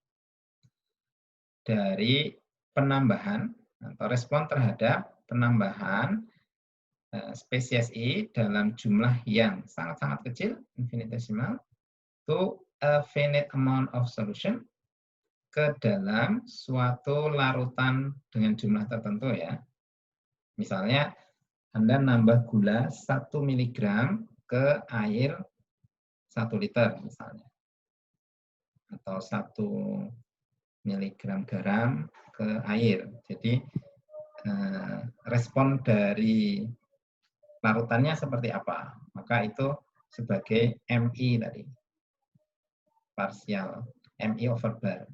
dari penambahan atau respon terhadap penambahan spesies I dalam jumlah yang sangat-sangat kecil, infinitesimal, to a finite amount of solution, ke dalam suatu larutan dengan jumlah tertentu, ya. Misalnya, Anda nambah gula 1 mg ke air 1 liter, misalnya. Atau 1 mg garam ke air. Jadi, respon dari larutannya seperti apa? Maka itu sebagai MI tadi. Partial, MI over bar.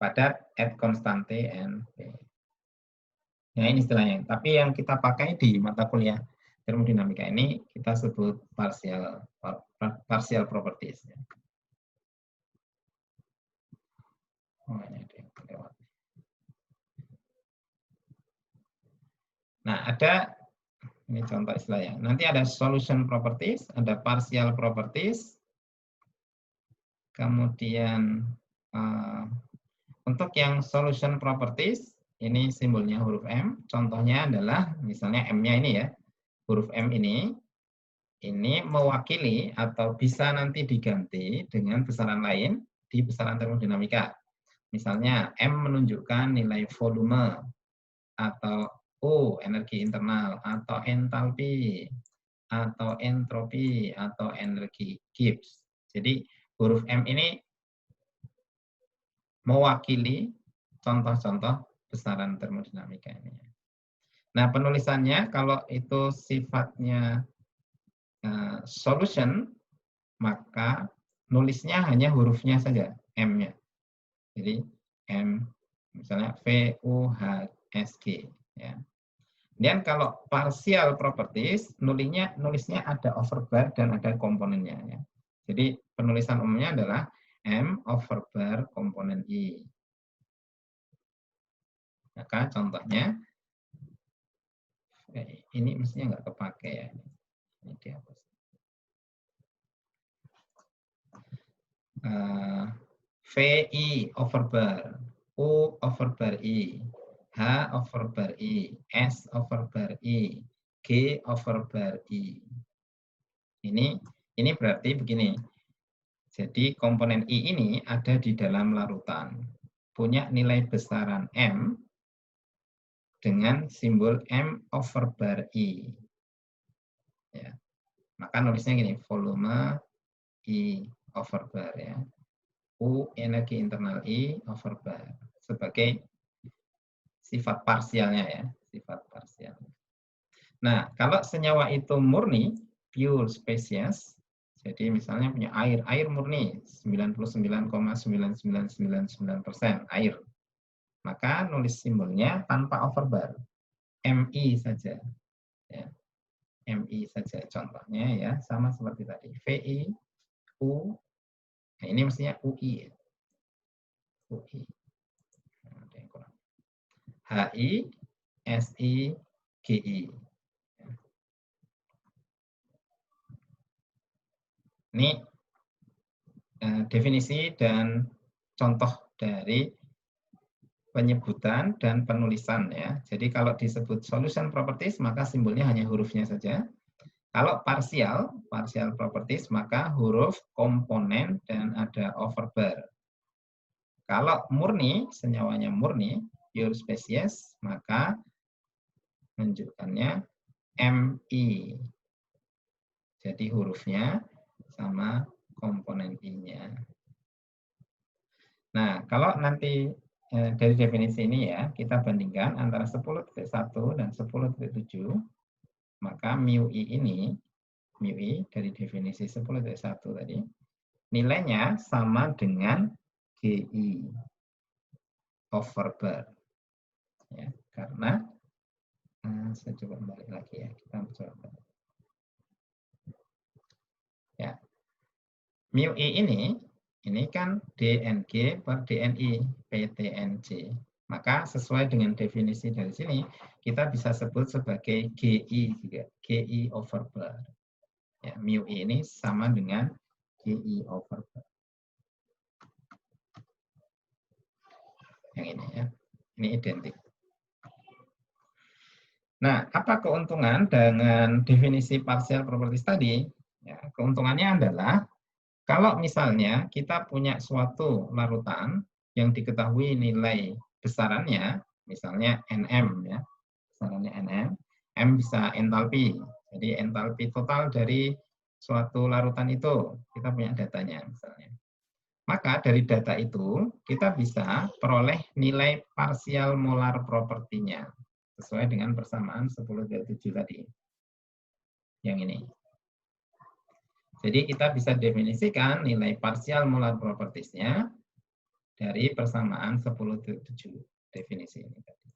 Pada at constante N P. Ya, ini istilahnya. Tapi yang kita pakai di mata kuliah termodinamika ini kita sebut partial properties. Oh, ini lewat. Nah, ada ini contoh istilahnya. Nanti ada solution properties, ada partial properties, kemudian untuk yang solution properties ini simbolnya huruf M. Contohnya adalah misalnya M-nya ini, ya, huruf M ini mewakili atau bisa nanti diganti dengan besaran lain di besaran termodinamika. Misalnya M menunjukkan nilai volume, atau O energi internal, atau entalpi, atau entropi, atau energi Gibbs. Jadi huruf M ini mewakili contoh-contoh besaran termodinamika ini. Nah, penulisannya kalau itu sifatnya solution, maka nulisnya hanya hurufnya saja, M-nya. Jadi M, misalnya VUHSG. Ya. Dan kalau partial properties, nulisnya ada overbar dan ada komponennya. Ya. Jadi penulisan umumnya adalah M overbar komponen I. Maka contohnya, ini mestinya nggak kepake ya. Ini dihapus. VI overbar, U overbar I, H overbar I, S overbar I, G overbar I. Ini berarti begini. Jadi komponen I ini ada di dalam larutan. Punya nilai besaran M dengan simbol M overbar I. Ya. Maka nulisnya gini, volume I overbar ya. U energi internal I overbar sebagai sifat parsialnya ya, sifat parsial. Nah, kalau senyawa itu murni, pure species, jadi misalnya punya air murni 99,9999% air, maka nulis simbolnya tanpa overbar, MI saja. Ya. MI saja contohnya ya, sama seperti tadi. VI, U, nah ini mestinya UI. Ya. UI. HI, SI, GI. Ini definisi dan contoh dari penyebutan dan penulisan ya. Jadi kalau disebut solution properties maka simbolnya hanya hurufnya saja. Kalau partial properties maka huruf, komponen dan ada overbar. Kalau murni, senyawanya murni, pure species, maka menunjukkannya MI. Jadi hurufnya sama komponen I-nya. Nah, kalau nanti dari definisi ini ya, kita bandingkan antara 10.1 dan 10.7, maka mu I ini, mu I dari definisi 10.1 tadi, nilainya sama dengan GI overbar. Ya, karena, saya coba balik lagi ya, kita coba. Ya, mu I ini kan DNG per DNI PTNJ. Maka sesuai dengan definisi dari sini, kita bisa sebut sebagai GI juga, GI overbar. Ya, mu I ini sama dengan GI overbar. Yang ini ya, ini identik. Nah, apa keuntungan dengan definisi partial properties tadi? Ya, keuntungannya adalah kalau misalnya kita punya suatu larutan yang diketahui nilai besarannya, misalnya Nm ya, besarannya Nm, M bisa entalpi. Jadi entalpi total dari suatu larutan itu kita punya datanya misalnya. Maka dari data itu kita bisa peroleh nilai parsial molar propertinya sesuai dengan persamaan 10/7 tadi. Yang ini. Jadi kita bisa definisikan nilai parsial molar properties-nya dari persamaan 10/7 definisi ini tadi.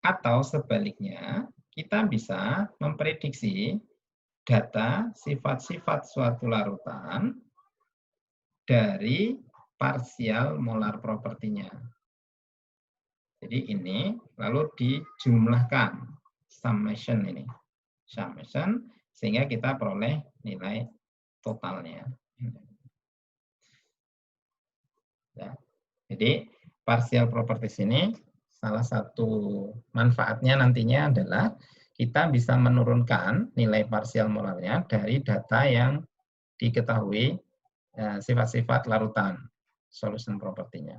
Atau sebaliknya, kita bisa memprediksi data sifat-sifat suatu larutan dari parsial molar propertinya. Jadi ini lalu dijumlahkan, summation ini. Summation, sehingga kita peroleh nilai totalnya. Ya. Jadi partial properties ini salah satu manfaatnya nantinya adalah kita bisa menurunkan nilai parsial molarnya dari data yang diketahui sifat-sifat larutan solution propertinya.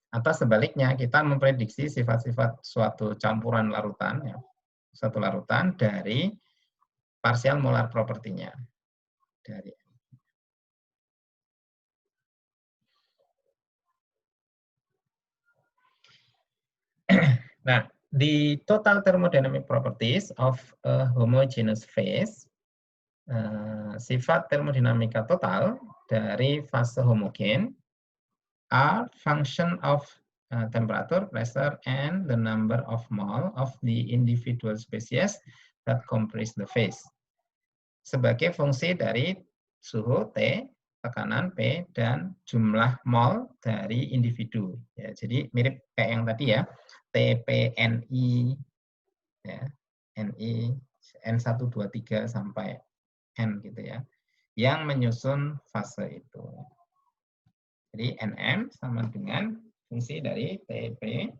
Atau sebaliknya kita memprediksi sifat-sifat suatu campuran larutan, ya, suatu larutan dari parsial molar propertinya. Dari nah, the total thermodynamic properties of a homogeneous phase sifat termodinamika total dari fase homogen are function of temperature, pressure, and the number of mole of the individual species that comprise the phase. Sebagai fungsi dari suhu T, tekanan P, dan jumlah mol dari individu. Ya, jadi mirip kayak yang tadi ya, TPNI, ya, NI, N1, 2, 3, sampai N gitu ya, yang menyusun fase itu. Jadi NM sama dengan fungsi dari TP,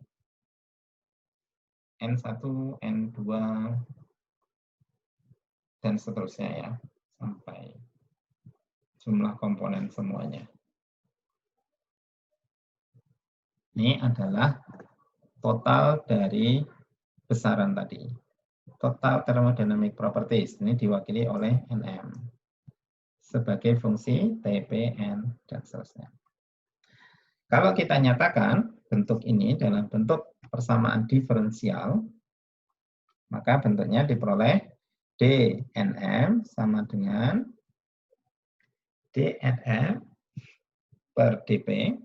N1, N2, dan seterusnya ya, sampai jumlah komponen semuanya. Ini adalah total dari besaran tadi. Total thermodynamic properties, ini diwakili oleh NM. Sebagai fungsi TP, N, dan seterusnya. Kalau kita nyatakan bentuk ini dalam bentuk persamaan diferensial, maka bentuknya diperoleh dNm sama dengan dNm per dP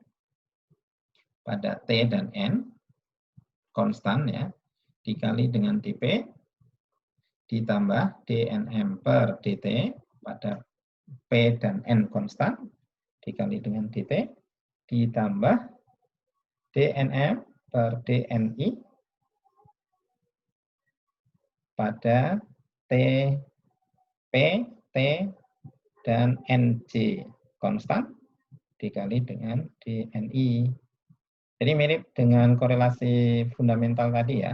pada T dan N, konstan ya, dikali dengan dP, ditambah dNm per dt pada P dan N konstan, dikali dengan dt, ditambah dNm per dNi pada T, P, T, dan NJ konstan, dikali dengan dNi. Jadi mirip dengan korelasi fundamental tadi ya.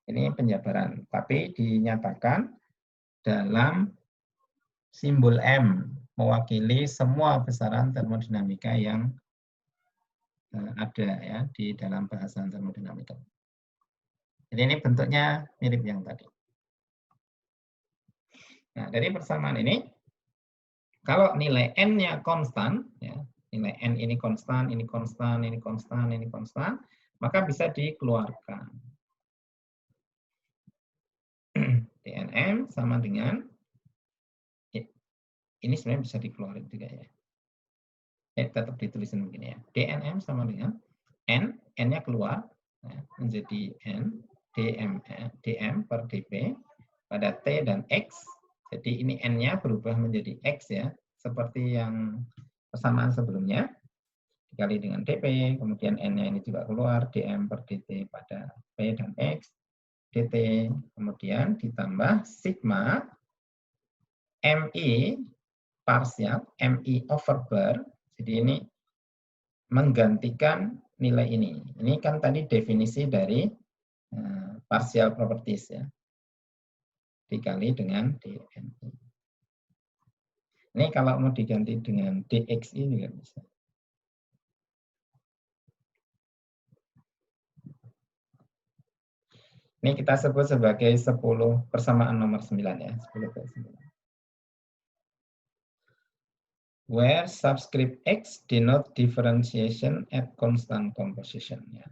Ini penjabaran, tapi dinyatakan dalam simbol M, mewakili semua besaran termodinamika yang ada ya di dalam bahasan termodinamika. Jadi ini bentuknya mirip yang tadi. Nah, dari persamaan ini, kalau nilai N-nya konstan, ya, nilai N ini konstan, ini konstan, ini konstan, ini konstan, maka bisa dikeluarkan. dNm sama dengan, ini sebenarnya bisa dikeluarkan juga ya. Tetap ditulisin begini ya. dNm sama dengan N, N-nya keluar, ya, menjadi N, dm per dp pada T dan X. Jadi ini N-nya berubah menjadi X ya, seperti yang persamaan sebelumnya. Dikali dengan dp, kemudian N-nya ini juga keluar, dm per dt pada P dan X, dt, kemudian ditambah sigma MI parsial, MI over bar. Jadi ini menggantikan nilai ini. Ini kan tadi definisi dari partial properties ya. Dikali dengan dNi. Ini kalau mau diganti dengan dXi juga bisa. Ini kita sebut sebagai 10 persamaan nomor 9 ya, 10/9. Where subscript X denote differentiation at constant composition ya.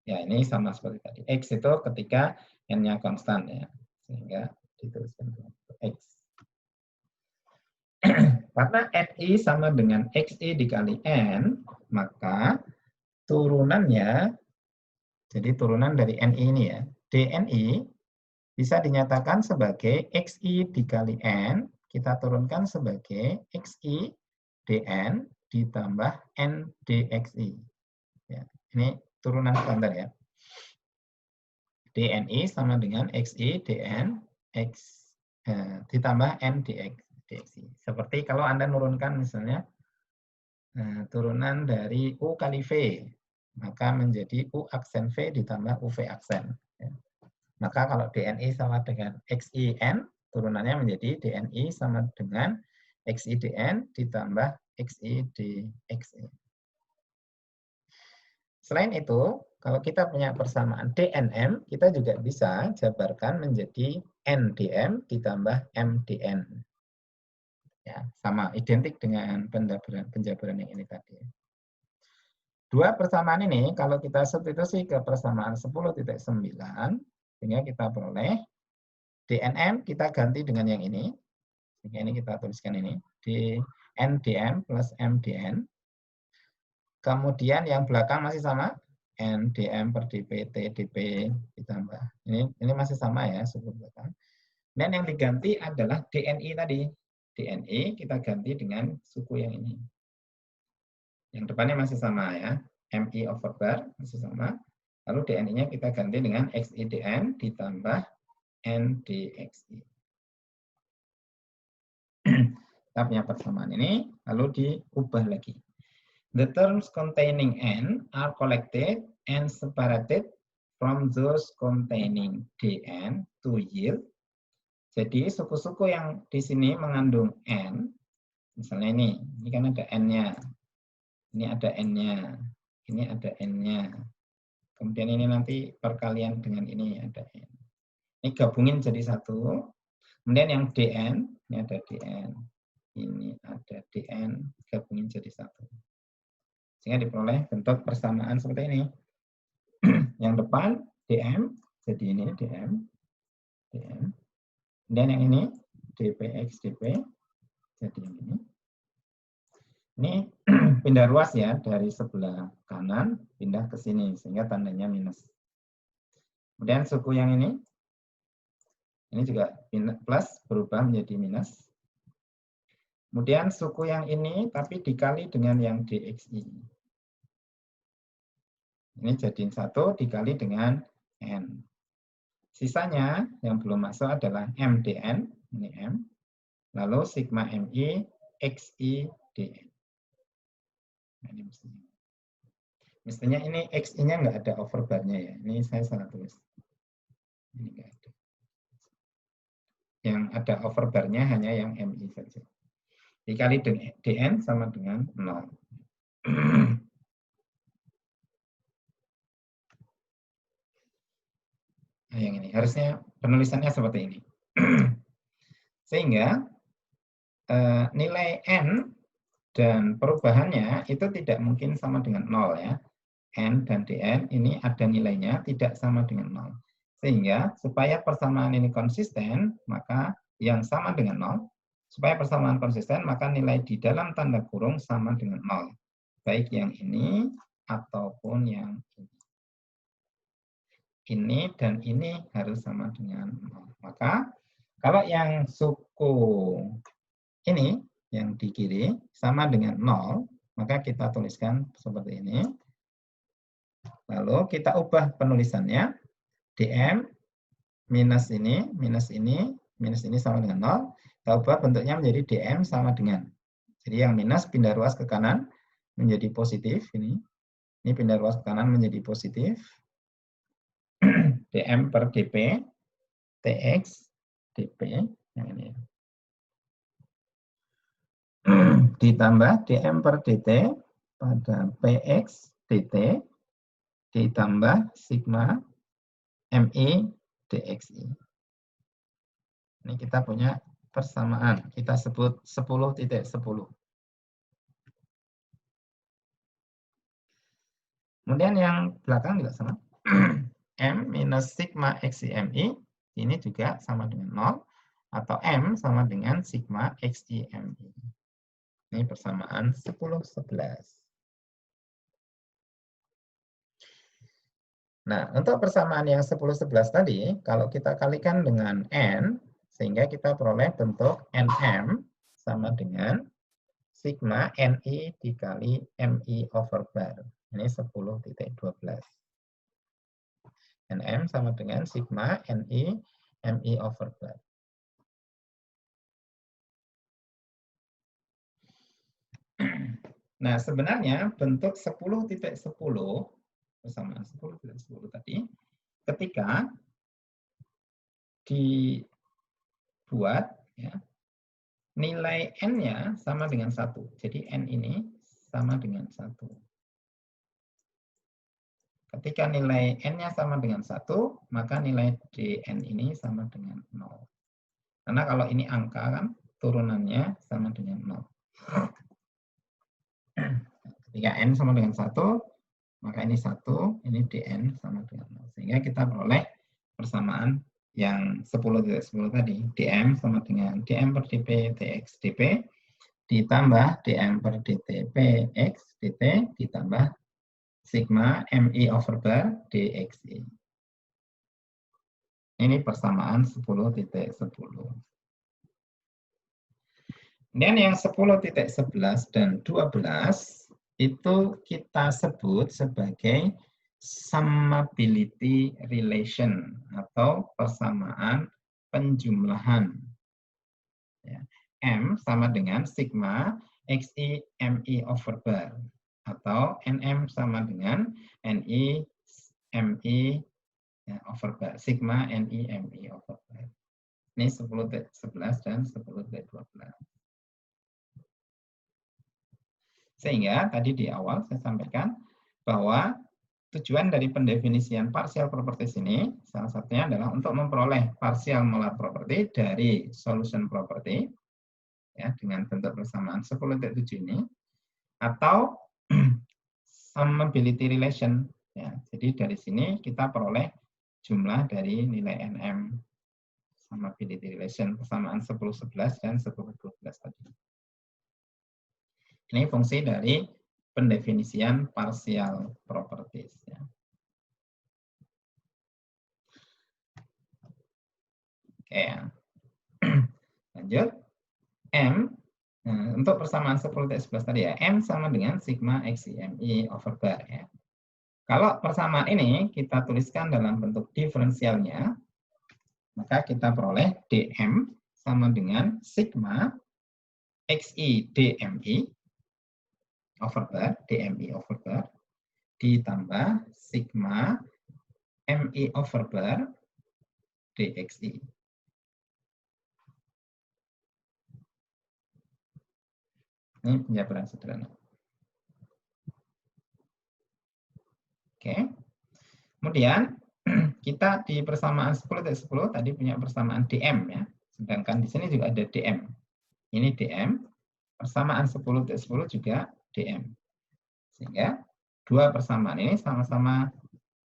Ya, ini sama seperti tadi. X itu ketika N-nya konstan ya. Sehingga dituliskan X. Karena Ni sama dengan Xi dikali N, maka turunannya, jadi turunan dari Ni ini ya, dNi bisa dinyatakan sebagai Xi dikali N, kita turunkan sebagai Xi dN ditambah N dXi. Ya, ini turunan standar ya. dNi sama dengan Xi dN X ditambah N dXi. Seperti kalau Anda nurunkan misalnya turunan dari U kali V, maka menjadi U aksen V ditambah UV aksen. Ya. Maka kalau dNi sama dengan Xin, turunannya menjadi dNi sama dengan Xi dN ditambah Xi dXi. Selain itu, kalau kita punya persamaan dNm, kita juga bisa jabarkan menjadi NdM ditambah Mdn. Ya, sama, identik dengan penjabaran yang ini tadi. Dua persamaan ini, kalau kita substitusi ke persamaan 10.9, sehingga kita peroleh dNm kita ganti dengan yang ini, Jika ini kita tuliskan ini, dN plus MDN. Kemudian yang belakang masih sama, NDM per dP, TdP ditambah. Ini masih sama ya, suku belakang. Dan yang diganti adalah DNI tadi. DNI kita ganti dengan suku yang ini. Yang depannya masih sama ya, MI over bar masih sama. Lalu DNI-nya kita ganti dengan XIDN ditambah NDXI. Kita punya persamaan ini, lalu diubah lagi. The terms containing N are collected and separated from those containing Dn to yield. Jadi suku-suku yang di sini mengandung N, misalnya ini kan ada N-nya, ini ada N-nya, ini ada N-nya. Kemudian ini nanti perkalian dengan ini ada N. Ini gabungin jadi satu. Kemudian yang Dn, ini ada Dn, ini ada Dn, gabungin jadi satu. Sehingga diperoleh bentuk persamaan seperti ini. Yang depan Dm, jadi ini Dm, Dm. Dan yang ini dpx dp, jadi yang ini. Ini pindah ruas ya, dari sebelah kanan pindah ke sini, sehingga tandanya minus. Kemudian suku yang ini juga plus berubah menjadi minus. Kemudian suku yang ini tapi dikali dengan yang dxi. Ini jadi 1 dikali dengan n. Sisanya yang belum masuk adalah mdn, ini m. Lalu sigma mi xi dn. Nah, ini mestinya ini xi-nya nggak ada overbar-nya ya. Ini saya salah tulis. Ini nggak ada. Yang ada overbar-nya hanya yang mi saja. Dikali dengan dn sama dengan 0. Nah, yang ini harusnya penulisannya seperti ini. Sehingga nilai n dan perubahannya itu tidak mungkin sama dengan 0 ya. N dan dn ini ada nilainya tidak sama dengan 0. Sehingga supaya persamaan ini konsisten, maka yang sama dengan 0. Supaya persamaan konsisten, maka nilai di dalam tanda kurung sama dengan 0. Baik yang ini ataupun yang ini. Ini dan ini harus sama dengan 0. Maka kalau yang suku ini, yang di kiri, sama dengan 0, maka kita tuliskan seperti ini. Lalu kita ubah penulisannya. Dm minus ini sama dengan 0. Kita ubah bentuknya menjadi Dm sama dengan. Jadi yang minus pindah ruas ke kanan menjadi positif. Ini pindah ruas ke kanan menjadi positif. Dm per dp, tx, dp, yang ini. Ditambah dm per dt pada px dt ditambah sigma mi dxi. Ini kita punya persamaan. Kita sebut 10.10. Kemudian yang belakang juga sama. M minus sigma xi-mi, ini juga sama dengan 0. Atau M sama dengan sigma xi-mi. Ini persamaan 10-11. Nah, untuk persamaan yang 10-11 tadi, kalau kita kalikan dengan N, sehingga kita peroleh bentuk NM sama dengan sigma NI dikali MI over bar. Ini 10.12. NM sama dengan sigma NI MI over bar. Nah, sebenarnya bentuk 10.10 persamaan 10.10 tadi, ketika dibuat, ya, nilai N-nya sama dengan 1. Jadi N ini sama dengan 1. Ketika nilai N-nya sama dengan 1, maka nilai Dn ini sama dengan 0. Karena kalau ini angka kan, turunannya sama dengan 0. Ketika N sama dengan 1, maka ini 1, ini Dn sama dengan 0. Sehingga kita peroleh persamaan yang 10.10 tadi, dm sama dengan dm per dp dx dp ditambah dm per dt px dt ditambah sigma mi over bar dxi. Ini persamaan 10.10. Kemudian yang 10.11 dan 12 itu kita sebut sebagai summability relation atau persamaan penjumlahan. Ya. M sama dengan sigma xi mi over bar atau nm sama dengan ni mi ya, over bar, sigma ni mi over bar. Ini 10.11 dan 10.12. Sehingga tadi di awal saya sampaikan bahwa tujuan dari pendefinisian partial properties ini salah satunya adalah untuk memperoleh partial molar property dari solution property ya dengan bentuk persamaan 10.7 ini atau summability relation ya. Jadi dari sini kita peroleh jumlah dari nilai nm summability relation persamaan 10.11 dan 10.12 tadi. Ini fungsi dari pendefinisian partial properties. Ya. Oke, lanjut. M, untuk persamaan 10.11 tadi ya, M sama dengan sigma xi mi over bar. Ya. Kalau persamaan ini kita tuliskan dalam bentuk diferensialnya, maka kita peroleh dm sama dengan sigma xi dmi over bar, dmi over bar, ditambah sigma mi over bar dxi. Ini penjabaran sederhana. Oke. Kemudian kita di persamaan 10.10 tadi punya persamaan dm ya. Sedangkan di sini juga ada dm. Ini dm, persamaan 10.10 juga dm. Sehingga dua persamaan ini sama-sama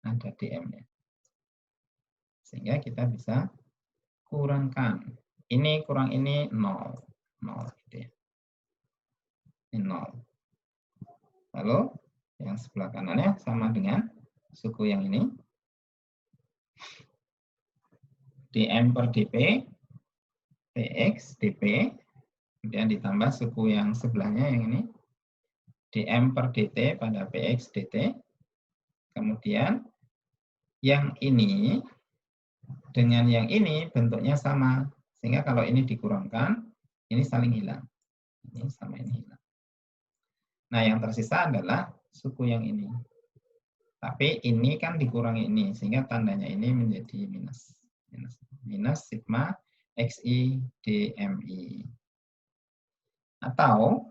ada dm-nya. Sehingga kita bisa kurangkan. Ini kurang ini 0. 0 gitu ya. Ini 0. Lalu yang sebelah kanannya sama dengan suku yang ini. dm per dp, px, dp. Kemudian ditambah suku yang sebelahnya yang ini. dm per dt pada px, dt. Kemudian yang ini dengan yang ini bentuknya sama. Sehingga kalau ini dikurangkan, ini saling hilang. Ini sama ini hilang. Nah, yang tersisa adalah suku yang ini. Tapi ini kan dikurangi ini, sehingga tandanya ini menjadi minus. Minus sigma xi dmi. Atau,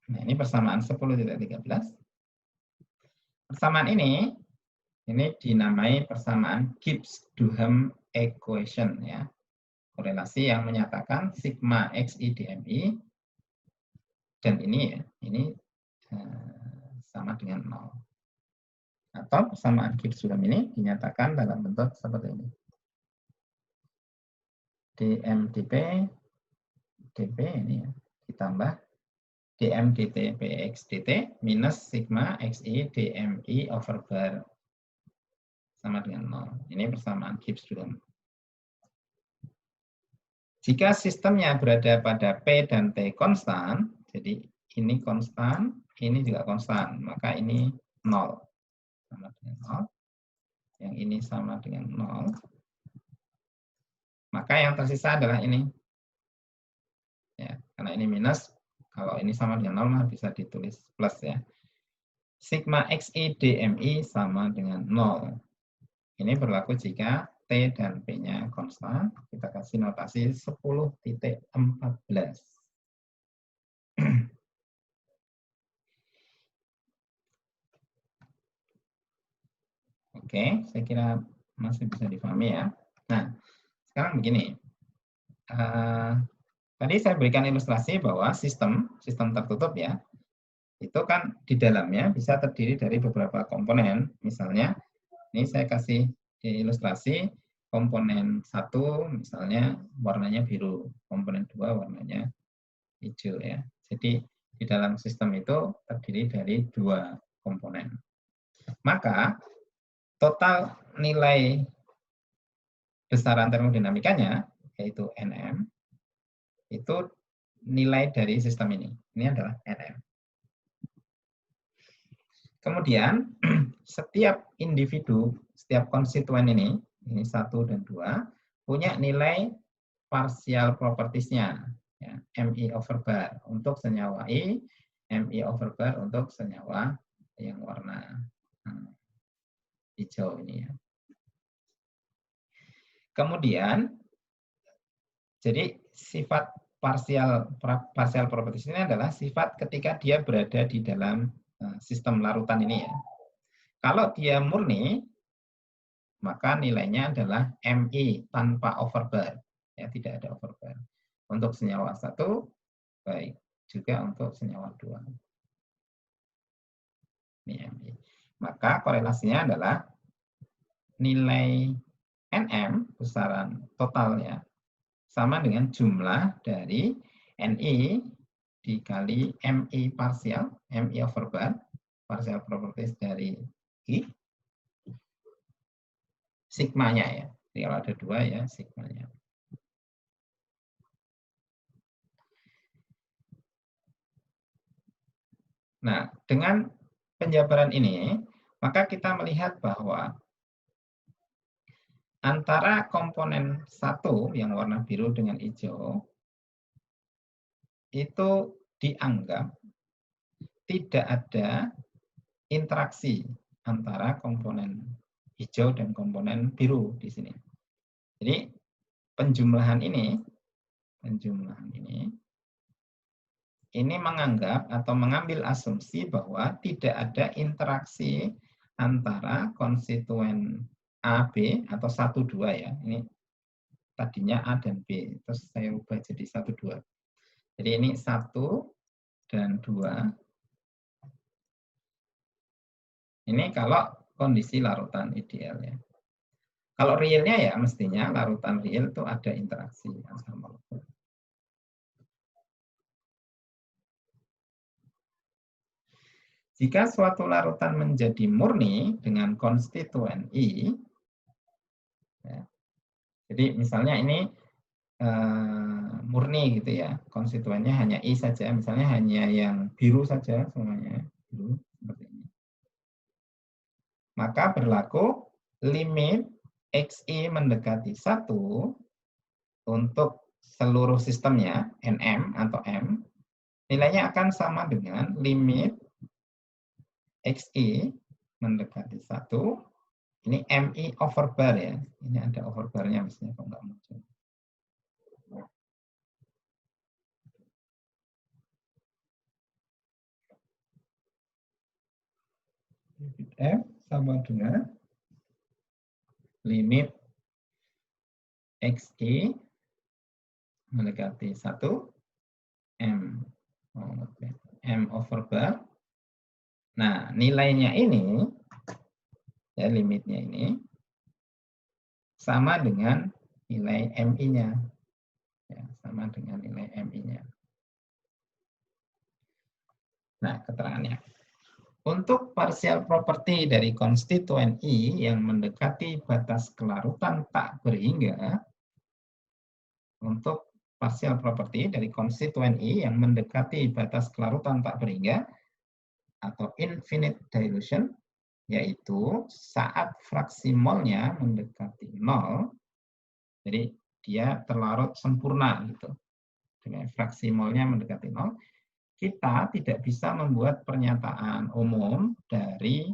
nah ini persamaan 10.13. Persamaan ini dinamai persamaan Gibbs-Duhem equation. Ya. Korelasi yang menyatakan sigma xi dmi dan ini ya, ini sama dengan 0. Atau persamaan Gibbs-Duhem ini dinyatakan dalam bentuk seperti ini. dm dp dp ini ya, ditambah dm dt px dt minus sigma xi dmi over bar sama dengan 0. Ini persamaan Gibbs-Duhem. Jika sistemnya berada pada P dan T konstan, jadi ini konstan, ini juga konstan, maka ini 0. Sama dengan 0. Yang ini sama dengan 0. Maka yang tersisa adalah ini. Ya, karena ini minus, kalau ini sama dengan 0, maka bisa ditulis plus ya. Sigma xi dmi sama dengan 0. Ini berlaku jika T dan P-nya konstan. Kita kasih notasi 10.14. Oke, saya kira masih bisa dipahami ya. Nah, sekarang begini. Tadi saya berikan ilustrasi bahwa sistem tertutup ya, itu kan di dalamnya bisa terdiri dari beberapa komponen. Misalnya, ini saya kasih ilustrasi komponen 1 misalnya warnanya biru, komponen 2 warnanya hijau ya. Jadi di dalam sistem itu terdiri dari 2 komponen. Maka total nilai besaran termodinamikanya yaitu Nm itu nilai dari sistem ini. Ini adalah Nm. Kemudian setiap individu, setiap konstituen ini 1 dan 2, punya nilai partial properties-nya, ya, Mi over bar untuk senyawa I, Mi over bar untuk senyawa yang warna hijau ini ya. Kemudian, jadi sifat partial properties ini adalah sifat ketika dia berada di dalam sistem larutan ini ya. Kalau dia murni, maka nilainya adalah Mi tanpa overbar. Ya, tidak ada overbar. Untuk senyawa 1, baik juga untuk senyawa 2. Ini Mi. Maka korelasinya adalah nilai Nm, besaran totalnya, sama dengan jumlah dari Ni dikali Mi parsial, Mi over bar, partial properties dari I, sigmanya ya. Jadi kalau ada 2 ya, sigmanya. Nah, dengan penjabaran ini, maka kita melihat bahwa antara komponen 1 yang warna biru dengan hijau itu dianggap tidak ada interaksi antara komponen hijau dan komponen biru di sini. Jadi penjumlahan ini menganggap atau mengambil asumsi bahwa tidak ada interaksi antara konstituen A, B, atau 1, 2 ya. Ini tadinya A dan B, terus saya ubah jadi 1, 2. Jadi ini 1 dan 2. Ini kalau kondisi larutan ideal ya. Kalau realnya ya mestinya larutan real itu ada interaksi antar molekul. Jika suatu larutan menjadi murni dengan konstituen I, ya, jadi misalnya ini murni gitu ya, konstituennya hanya I saja, misalnya hanya yang biru saja semuanya, biru seperti ini. Maka berlaku limit Xi mendekati 1 untuk seluruh sistemnya, Nm atau M, nilainya akan sama dengan limit Xi mendekati 1, ini Mi over bar ya, ini ada over barnya mestinya kok nggak muncul. F sama dengan limit Xi mendekati 1, M over bar. Nah, nilainya ini, ya limitnya ini, sama dengan nilai Mi-nya. Ya, sama dengan nilai Mi-nya. Nah, keterangannya. Untuk partial property dari konstituen I yang mendekati batas kelarutan tak berhingga, untuk partial property dari konstituen I yang mendekati batas kelarutan tak berhingga, atau infinite dilution, yaitu saat fraksi molnya mendekati 0, jadi dia terlarut sempurna gitu. Dengan fraksi molnya mendekati 0, kita tidak bisa membuat pernyataan umum dari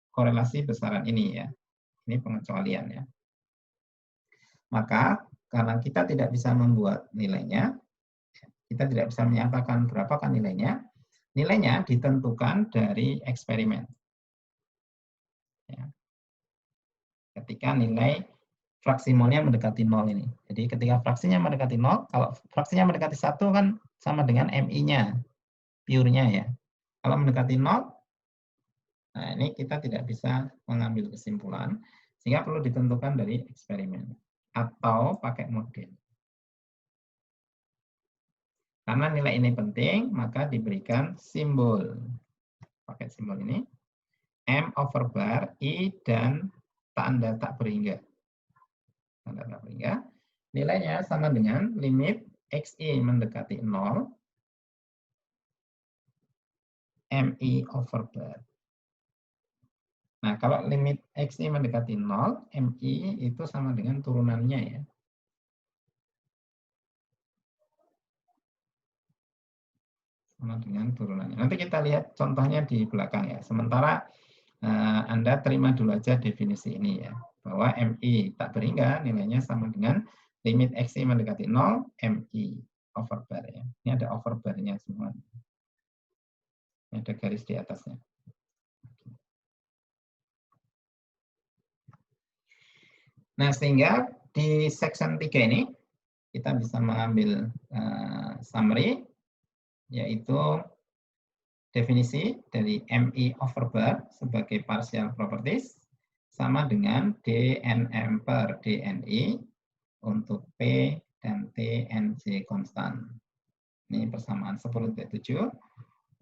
korelasi besaran ini ya. Ini pengecualian ya. Maka karena kita tidak bisa membuat nilainya, kita tidak bisa menyatakan berapakah nilainya. Nilainya ditentukan dari eksperimen. Ya. Ketika nilai fraksi molnya mendekati 0 ini. Jadi ketika fraksinya mendekati 0, kalau fraksinya mendekati 1 kan sama dengan Mi-nya, pure-nya ya. Kalau mendekati 0, nah ini kita tidak bisa mengambil kesimpulan Sehingga perlu ditentukan dari eksperimen atau pakai model. Karena nilai ini penting, maka diberikan simbol. Pakai simbol ini. M over bar, I, dan tanda tak berhingga. Tanda tak berhingga. Nilainya sama dengan limit XI mendekati 0, MI over bar. Nah, kalau limit XI mendekati 0, MI itu sama dengan turunannya ya. Sama dengan turunannya. Nanti kita lihat contohnya di belakang ya. Sementara Anda terima dulu aja definisi ini ya. Bahwa MI tak berhingga nilainya sama dengan limit XI mendekati 0, MI over bar ya. Ini ada over bar-nya semua. Ini ada garis di atasnya. Nah, sehingga di section 3 ini kita bisa mengambil summary, yaitu definisi dari MI over bar sebagai partial properties sama dengan DNM per DNI untuk P dan T NJ konstan. Ini persamaan 10.7,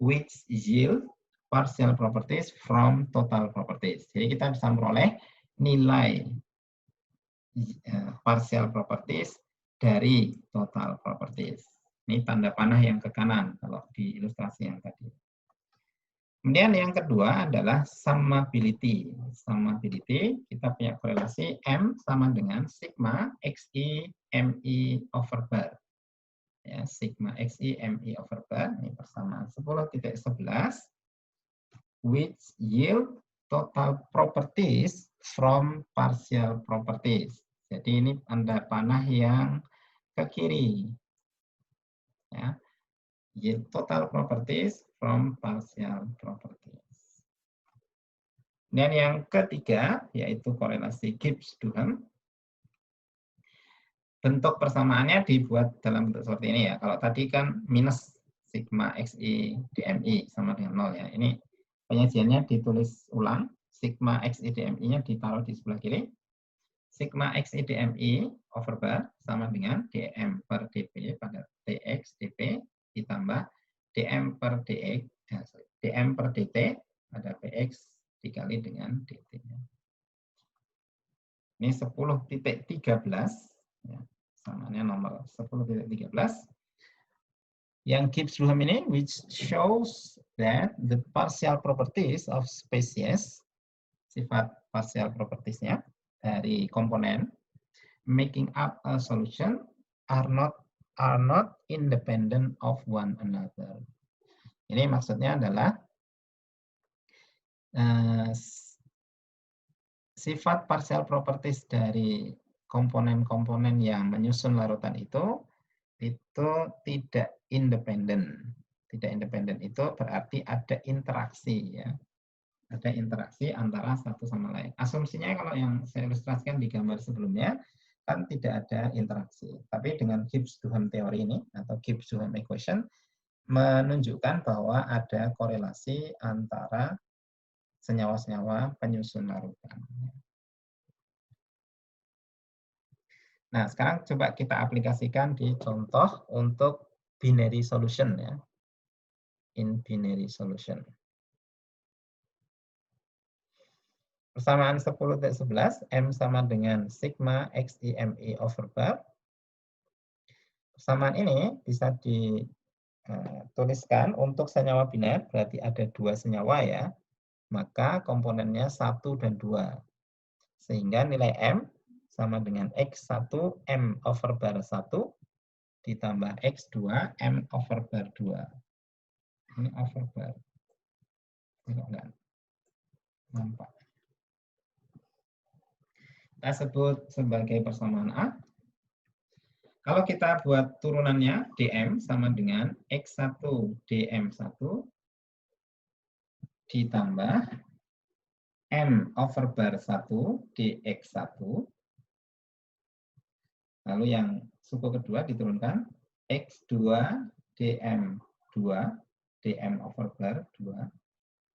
which yield partial properties from total properties. Jadi kita bisa memperoleh nilai partial properties dari total properties. Ini tanda panah yang ke kanan kalau di ilustrasi yang tadi. Kemudian yang kedua adalah summability. Summability, kita punya korelasi M sama dengan sigma XI MI over bar. Ya, sigma XI MI over bar, ini persamaan 10.11, which yield total properties from partial properties. Jadi ini tanda panah yang ke kiri. Ya. Yield total properties from partial properties. Dan yang ketiga, yaitu korelasi Gibbs-Duhem. Bentuk persamaannya dibuat dalam bentuk seperti ini ya. Kalau tadi kan minus sigma XI DMI sama dengan 0 ya. Ini penyajiannya ditulis ulang. Sigma XI DMI-nya ditaruh di sebelah kiri. Sigma XI DMI over bar sama dengan DM per dP pada TX dP ditambah DM per DX, DM per DT pada PX dikali dengan DT-nya. Ini 10.13, ya, samanya nomor 10.13. Yang Gibbs-Duhem ini, which shows that the partial properties of species, sifat partial properties-nya dari komponen, making up a solution are not independent of one another. Ini maksudnya adalah sifat partial properties dari komponen-komponen yang menyusun larutan itu tidak independen. Tidak independen itu berarti ada interaksi ya. Ada interaksi antara satu sama lain. Asumsinya kalau yang saya ilustrasikan di gambar sebelumnya kan tidak ada interaksi. Tapi dengan Gibbs-Duhem teori ini atau Gibbs-Duhem equation menunjukkan bahwa ada korelasi antara senyawa-senyawa penyusun larutan. Nah, sekarang coba kita aplikasikan di contoh untuk binary solution ya. In binary solution. Persamaan 10.11, M sama dengan sigma XI MI over bar. Persamaan ini bisa dituliskan untuk senyawa biner, berarti ada 2 senyawa ya. Maka komponennya 1 dan 2. Sehingga nilai M sama dengan X1 M over bar 1 ditambah X2 M over bar 2. Ini over bar. Enggak nampak. Kita sebut sebagai persamaan A. Kalau kita buat turunannya, DM sama dengan X1 DM1 ditambah M over bar 1 DX1. Lalu yang suku kedua diturunkan X2 DM2 DM over bar 2.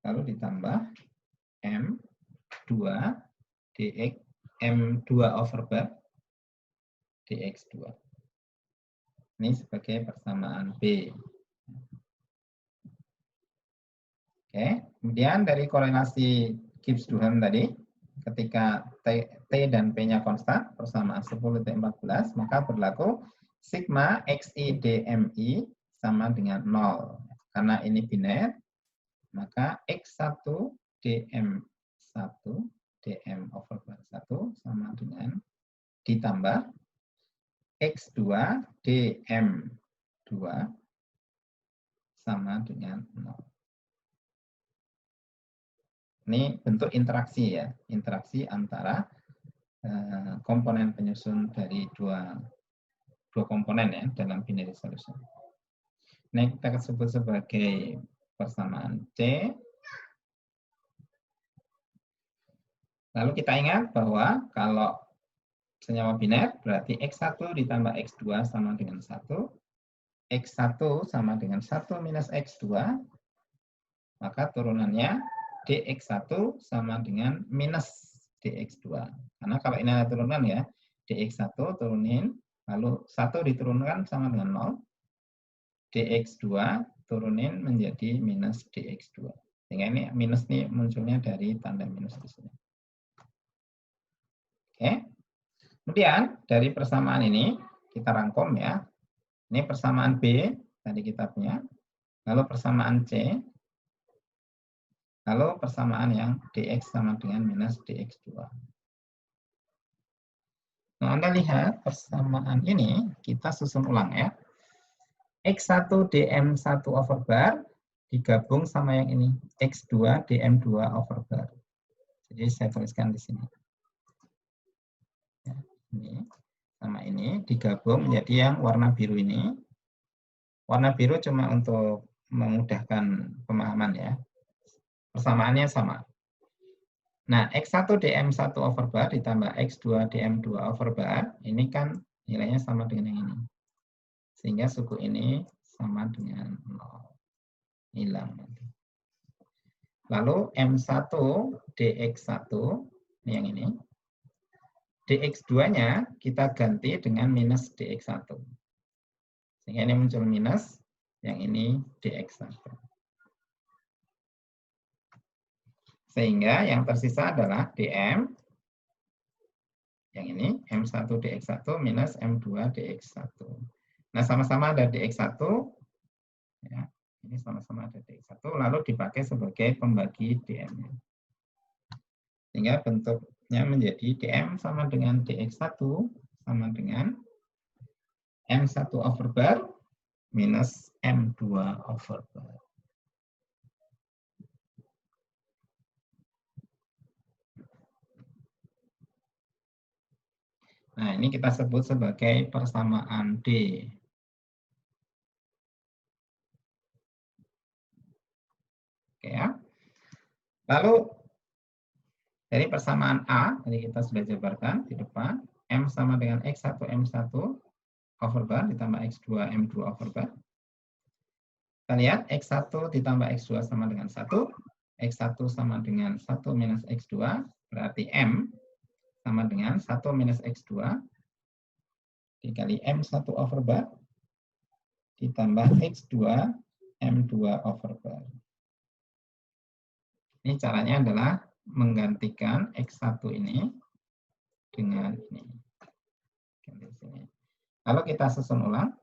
Lalu ditambah M2 DX M2 over bar dx2. Ini sebagai persamaan B. Oke, kemudian dari korelasi Gibbs-Duhem tadi, ketika T dan P-nya konstan, persamaan 10T14, maka berlaku sigma XI DMI sama dengan 0. Karena ini biner, maka X1 DM1 DM over bar 1 sama dengan ditambah X2 DM2 sama dengan 0. Ini bentuk interaksi ya, interaksi antara komponen penyusun dari dua komponen ya dalam binary solution. Ini kita sebut sebagai persamaan C. Lalu kita ingat bahwa kalau senyawa biner berarti X1 ditambah X2 sama dengan 1. X1 sama dengan 1 minus X2, maka turunannya dx1 sama dengan minus dx2. Karena kalau ini ada turunan ya, dx1 turunin, lalu 1 diturunkan sama dengan 0, dx2 turunin menjadi minus dx2. Sehingga ini minus nih munculnya dari tanda minus di sini. Oke. Kemudian dari persamaan ini kita rangkum ya. Ini persamaan B tadi kita punya. Lalu persamaan C. Lalu persamaan yang dx sama dengan minus dx2. Nah, Anda lihat persamaan ini kita susun ulang ya. X1 dm1 over bar digabung sama yang ini. X2 dm2 over bar. Jadi saya tuliskan di sini. Ya, ini sama ini digabung menjadi yang warna biru ini. Warna biru cuma untuk memudahkan pemahaman ya. Persamaannya sama. Nah, X1 dm1 over bar ditambah X2 dm2 over bar, ini kan nilainya sama dengan yang ini. Sehingga suku ini sama dengan 0. Hilang nanti. Lalu M1 dx1, ini yang ini. dx2-nya kita ganti dengan minus dx1. Sehingga ini muncul minus, yang ini dx1. Sehingga yang tersisa adalah dm, yang ini M1 dx1 minus M2 dx1. Nah, sama-sama ada dx1, ya, ini sama-sama ada dx1, lalu dipakai sebagai pembagi dm-nya. Sehingga bentuknya menjadi dm sama dengan dx1 sama dengan M1 over bar minus M2 over bar. Nah, ini kita sebut sebagai persamaan D. Oke ya. Lalu dari persamaan A, tadi kita sudah jabarkan di depan, M sama dengan X1 M1 over bar ditambah X2 M2 over bar. Kita lihat X1 ditambah X2 sama dengan 1, X1 sama dengan 1 minus X2, berarti M sama dengan 1 minus X2 dikali M1 over bar ditambah X2 M2 over bar. Ini caranya adalah menggantikan X1 ini dengan ini. Lalu kita susun ulang.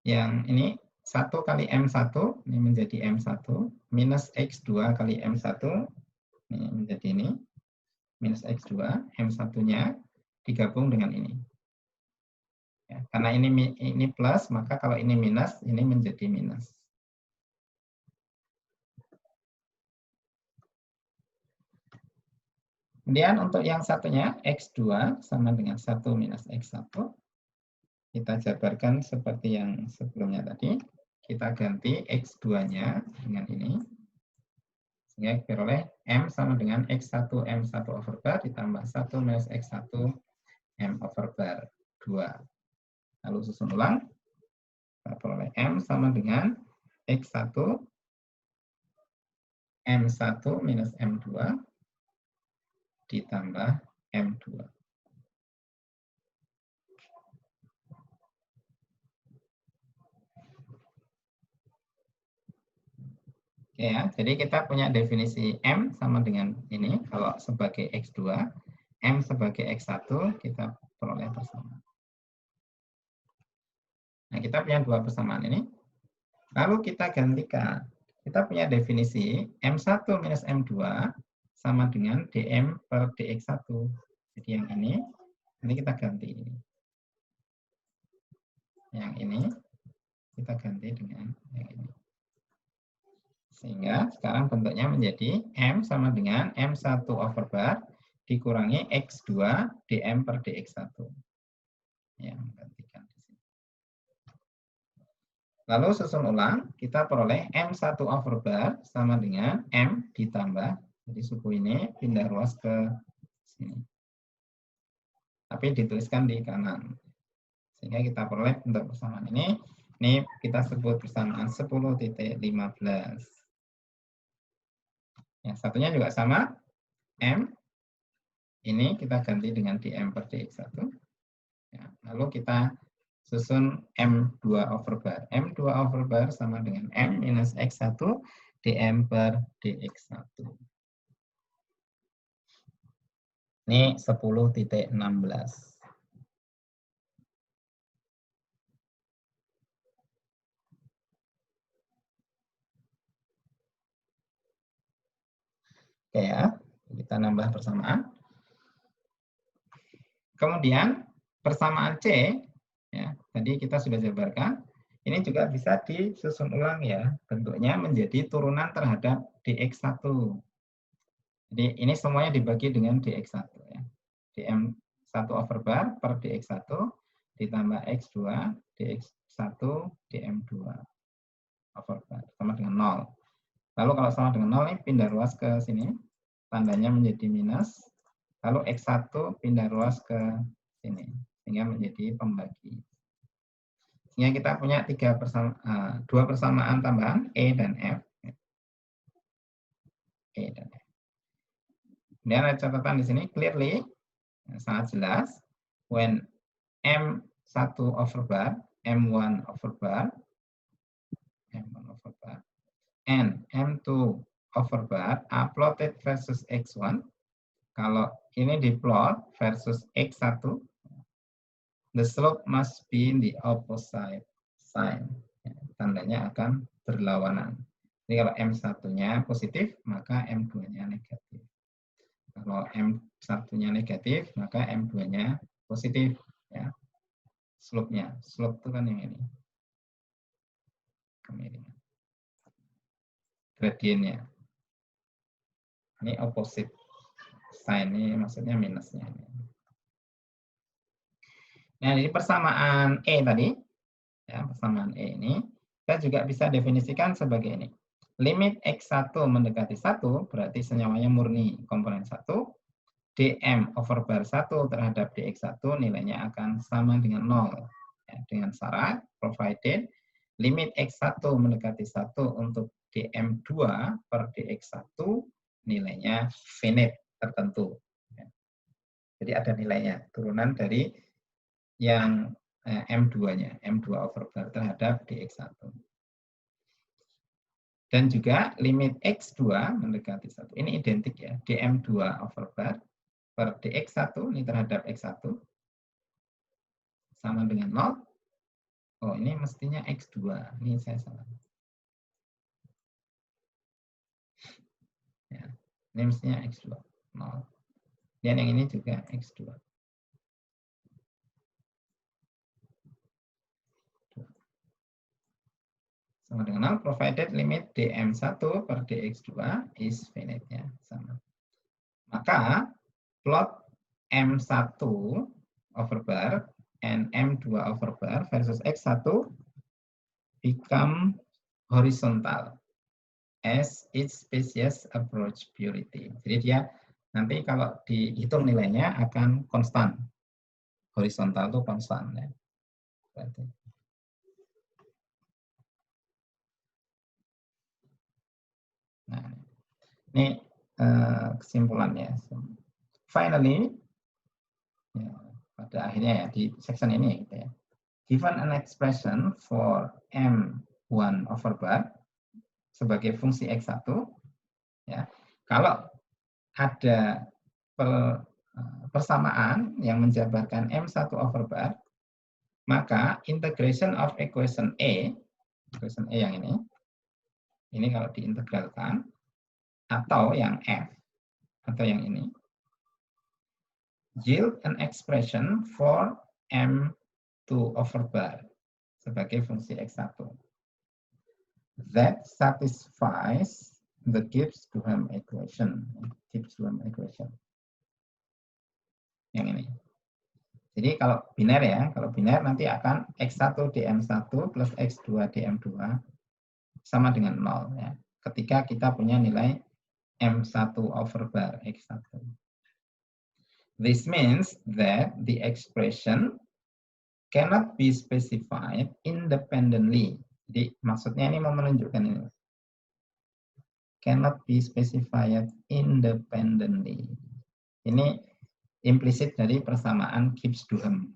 Yang ini 1 kali M1, ini menjadi M1, minus X2 kali M1, ini menjadi ini, minus X2, M1-nya digabung dengan ini. Ya, karena ini plus, maka kalau ini minus, ini menjadi minus. Kemudian untuk yang satunya, X2 sama dengan 1 minus X1. Kita jabarkan seperti yang sebelumnya tadi. Kita ganti X2-nya dengan ini. Sehingga diperoleh M sama dengan X1 M1 over bar ditambah 1 minus X1 M over bar 2. Lalu susun ulang. Kita peroleh M sama dengan X1 M1 minus M2 ditambah M2. Oke ya, jadi kita punya definisi M sama dengan ini, kalau sebagai X2, M sebagai X1, kita peroleh persamaan. Nah, kita punya dua persamaan ini. Lalu kita gantikan. Kita punya definisi M1 minus M2 sama dengan dm per dx1. Jadi yang ini kita ganti ini. Yang ini kita ganti dengan yang ini. Sehingga sekarang bentuknya menjadi M sama dengan M1 over bar dikurangi X2 dm per dx1. Ya, gantikan di sini. Lalu susun ulang, kita peroleh M1 over bar sama dengan M ditambah, jadi suku ini pindah ruas ke sini. Tapi dituliskan di kanan. Sehingga kita peroleh bentuk persamaan ini kita sebut persamaan 10.15. Yang satunya juga sama, M. Ini kita ganti dengan dm per dx1. Ya, lalu kita susun M2 over bar. M2 over bar sama dengan M minus X1 dm per dx1. Ini 10.16. Oke ya, kita nambah persamaan. Kemudian persamaan C, ya, tadi kita sudah jabarkan, ini juga bisa disusun ulang ya, bentuknya menjadi turunan terhadap dx1. Jadi ini semuanya dibagi dengan dx1 ya. dm1 over bar per dx1 ditambah x2 dx1 dm2 over bar sama dengan 0. Lalu kalau sama dengan 0 ini pindah ruas ke sini, tandanya menjadi minus. Lalu X1 pindah ruas ke sini, sehingga menjadi pembagi. Sehingga kita punya dua persamaan tambahan, E dan F. E dan F. Kemudian ada catatan di sini, clearly, sangat jelas, when M1 over bar, M1 over bar, and M2 over bar are plotted versus X1. Kalau ini diplot versus X1, the slope must be in the opposite sign. Tandanya akan berlawanan. Jadi kalau M1-nya positif, maka M2-nya negatif. Kalau M1-nya negatif, maka M2-nya positif. Ya. Slope-nya. Slope itu kan yang ini. Kemiringan. Gradiennya. Ini opposite sign, ini maksudnya minusnya. Nah, ini persamaan E tadi. Ya, persamaan E ini, kita juga bisa definisikan sebagai ini. Limit X1 mendekati 1, berarti senyawanya murni komponen 1. dm over bar 1 terhadap dx1 nilainya akan sama dengan 0. Ya, dengan syarat, provided, limit X1 mendekati 1 untuk dm2 per dx1 nilainya finite, tertentu. Ya. Jadi ada nilainya, turunan dari yang M2-nya, M2 over bar terhadap dx1. Dan juga limit X2 mendekati 1. Ini identik ya, dm2 over bar per dx1 ini terhadap x1 sama dengan 0. Oh, ini mestinya x2. Ini saya salah. Ya, ini mestinya x2. 0. Dan yang ini juga x2. Sama dengan 0, provided limit dm1 per dx2 is finite, ya, sama. Maka plot M1 over bar and M2 over bar versus X1 become horizontal as each species approach purity. Jadi dia nanti kalau dihitung nilainya akan konstan. Horizontal itu konstan. Ya. Berarti. Nah, ini kesimpulannya. finally, ya, pada akhirnya ya di section ini gitu ya. Given an expression for M1 over bar sebagai fungsi X1, ya, kalau ada persamaan yang menjabarkan M1 over bar, maka integration of equation E yang ini kalau diintegralkan, atau yang F, atau yang ini, yield an expression for M2 over bar sebagai fungsi X1 that satisfies the Gibbs-Duhem equation. Yang ini. Jadi kalau biner ya, kalau biner nanti akan X1 dm1 plus X2 dm2 sama dengan 0 ya. Ketika kita punya nilai M1 over bar X1. This means that the expression cannot be specified independently. Jadi maksudnya ini mau menunjukkan ini. Cannot be specified independently. Ini implisit dari persamaan Gibbs-Duhem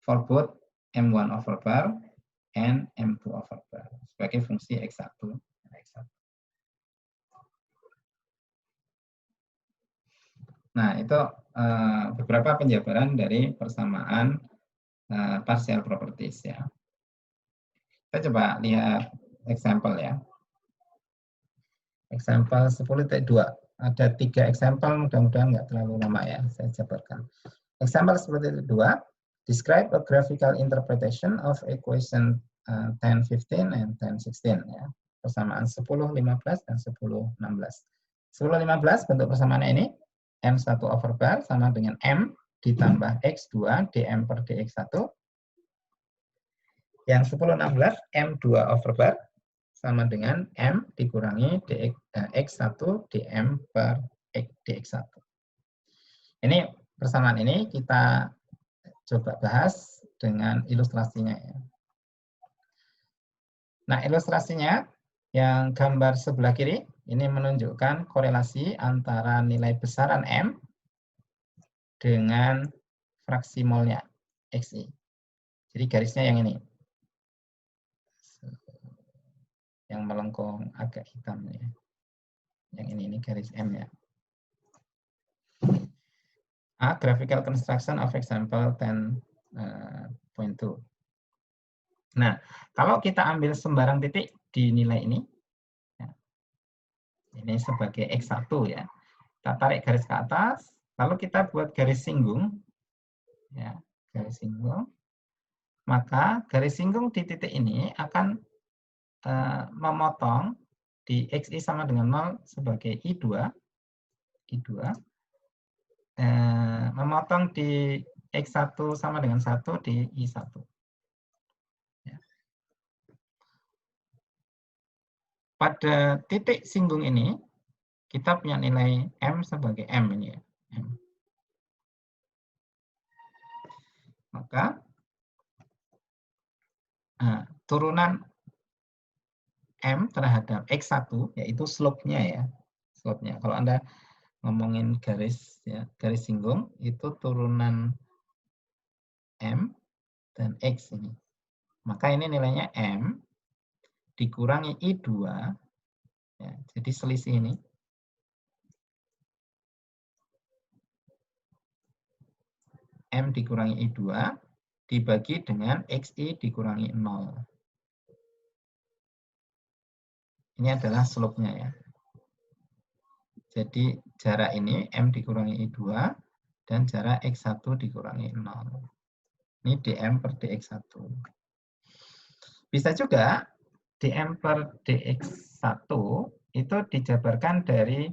for both M1 over bar and M2 over bar sebagai fungsi X1 dan X1. Nah, itu beberapa penjabaran dari persamaan partial properties ya. Kita coba lihat example ya. Example 10.2. Ada 3 example, mudah-mudahan nggak terlalu lama ya, saya jabarkan. Example 10.2. Describe a graphical interpretation of equation 1015 and 1016 ya. Persamaan 1015 dan 1016. 1015 bentuk persamaan ini M1 over bar sama dengan M ditambah X2 dm per dx1. Yang 1016 M2 over bar sama dengan M dikurangi X1 dm per dx1. Ini persamaan ini kita coba bahas dengan ilustrasinya ya. Nah, ilustrasinya yang gambar sebelah kiri ini menunjukkan korelasi antara nilai besaran M dengan fraksi molnya Xi. Jadi garisnya yang ini. Yang melengkung agak hitam ya. Yang ini garis M ya. A graphical construction of example 10.2. Nah, kalau kita ambil sembarang titik di nilai ini, ya, ini sebagai X1 ya. Kita tarik garis ke atas, lalu kita buat garis singgung, ya, garis singgung. Maka garis singgung di titik ini akan memotong di Xi sama dengan 0 sebagai I2, memotong di X1 sama dengan 1 di I1. Ya. Pada titik singgung ini, kita punya nilai M sebagai M ini ya. M. Maka turunan M terhadap X1, yaitu slope-nya ya. Slope-nya. Kalau Anda ngomongin garis ya, garis singgung, itu turunan M dan X ini. Maka ini nilainya M dikurangi I2, ya, jadi selisih ini. M dikurangi I2 dibagi dengan Xi dikurangi 0. Ini adalah slope-nya ya. Jadi jarak ini M dikurangi I2 dan jarak X1 dikurangi 0. Ini dm per dx1. Bisa juga dm per dx1 itu dijabarkan dari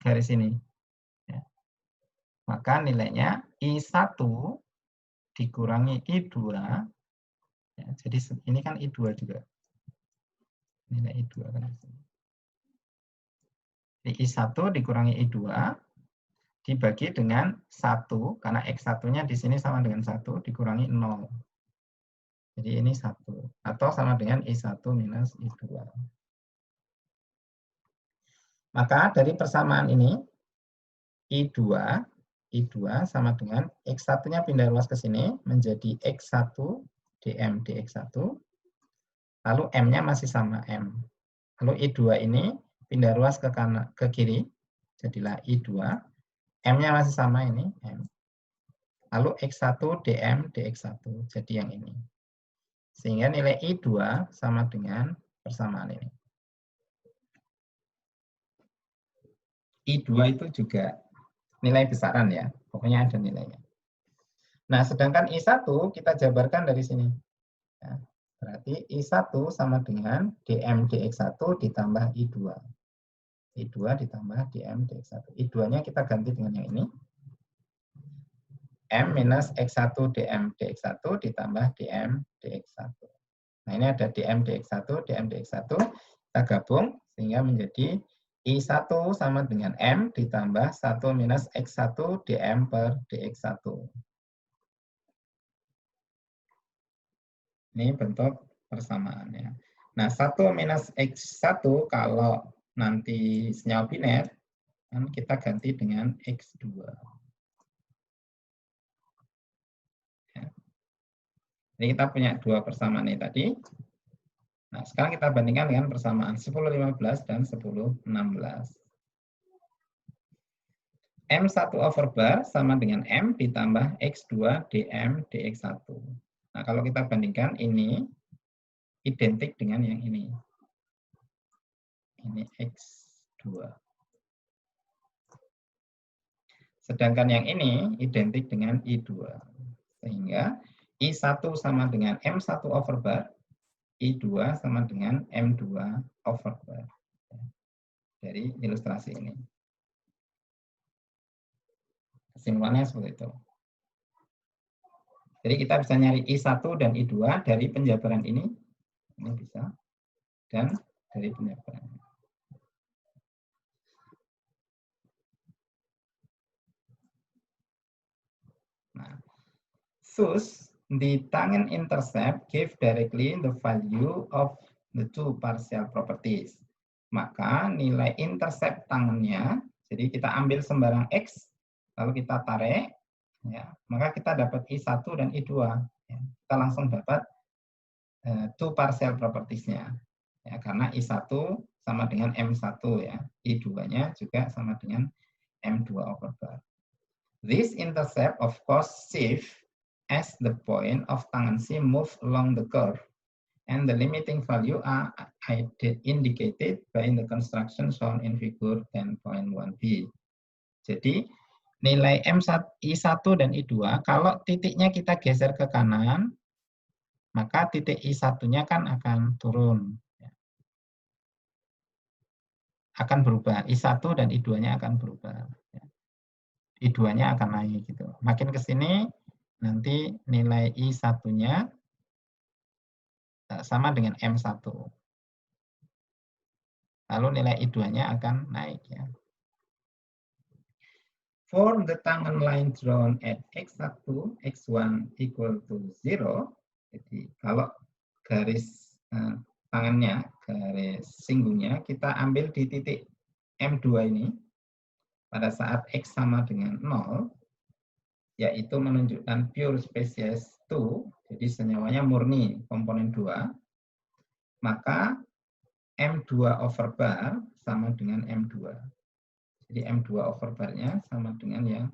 garis ini. Ya. Maka nilainya I1 dikurangi I2. Ya, jadi ini kan I2 juga. Nilai I2 kan. I1 dikurangi I2 dibagi dengan 1, karena X1-nya di sini sama dengan 1, dikurangi 0. Jadi ini 1. Atau sama dengan I1 minus I2. Maka dari persamaan ini, I2 sama dengan X1-nya pindah ruas ke sini menjadi X1 dm dx1, lalu M-nya masih sama M. Lalu I2 ini pindah ruas ke kanan ke kiri, jadilah I2, M-nya masih sama ini M. Lalu X1 dm dx1, jadi yang ini. Sehingga nilai I2 sama dengan persamaan ini. I2 itu juga nilai besaran ya, pokoknya ada nilainya. Nah, sedangkan I1 kita jabarkan dari sini. Ya, berarti I1 sama dengan dm dx1 ditambah I2. I2 ditambah dm dx1. I2-nya kita ganti dengan yang ini. M minus X1 dm dx1 ditambah dm dx1. Nah, ini ada dm dx1, dm dx1. Kita gabung sehingga menjadi I1 sama dengan M ditambah 1 minus X1 dm per dx1. Ini bentuk persamaannya. Nah, 1 minus X1 kalau nanti senyawa biner, kan kita ganti dengan X2. Ya. Jadi kita punya dua persamaan ini tadi. Nah, sekarang kita bandingkan dengan persamaan 10-15 dan 10-16. M1/bar sama dengan M ditambah X2 dm dx1. Nah, kalau kita bandingkan ini identik dengan yang ini. Ini X2. Sedangkan yang ini identik dengan I2. Sehingga I1 sama dengan M1/bar, I2 sama dengan M2/bar. Dari ilustrasi ini. Kesimpulannya seperti itu. Jadi kita bisa nyari I1 dan I2 dari penjabaran ini. Ini bisa. Dan dari penjabaran ini. Nah, thus, the tangent intercept give directly the value of the two partial properties. Maka nilai intercept tangennya, jadi kita ambil sembarang X, lalu kita tarik, ya, maka kita dapat I1 dan I2. Ya. Kita langsung dapat two partial properties-nya. Ya, karena I1 sama dengan M1, ya. I2-nya juga sama dengan M2/bar. This intercept of course shift as the point of tangency move along the curve, and the limiting value are indicated by the construction shown in figure 10.1b. Jadi nilai I1 dan I2, kalau titiknya kita geser ke kanan, maka titik I1-nya kan akan turun. Akan berubah. I1 dan I2-nya akan berubah. I2-nya akan naik. Gitu. Makin ke sini, nanti nilai I1-nya sama dengan M1. Lalu nilai I2-nya akan naik. Ya. For the tangent line drawn at X1, X1 equal to 0, jadi kalau garis tangannya, garis singgungnya, kita ambil di titik M2 ini, pada saat X sama dengan 0, yaitu menunjukkan pure species 2, jadi senyawanya murni komponen 2, maka M2/bar sama dengan M2. Jadi M2/bar-nya sama dengan yang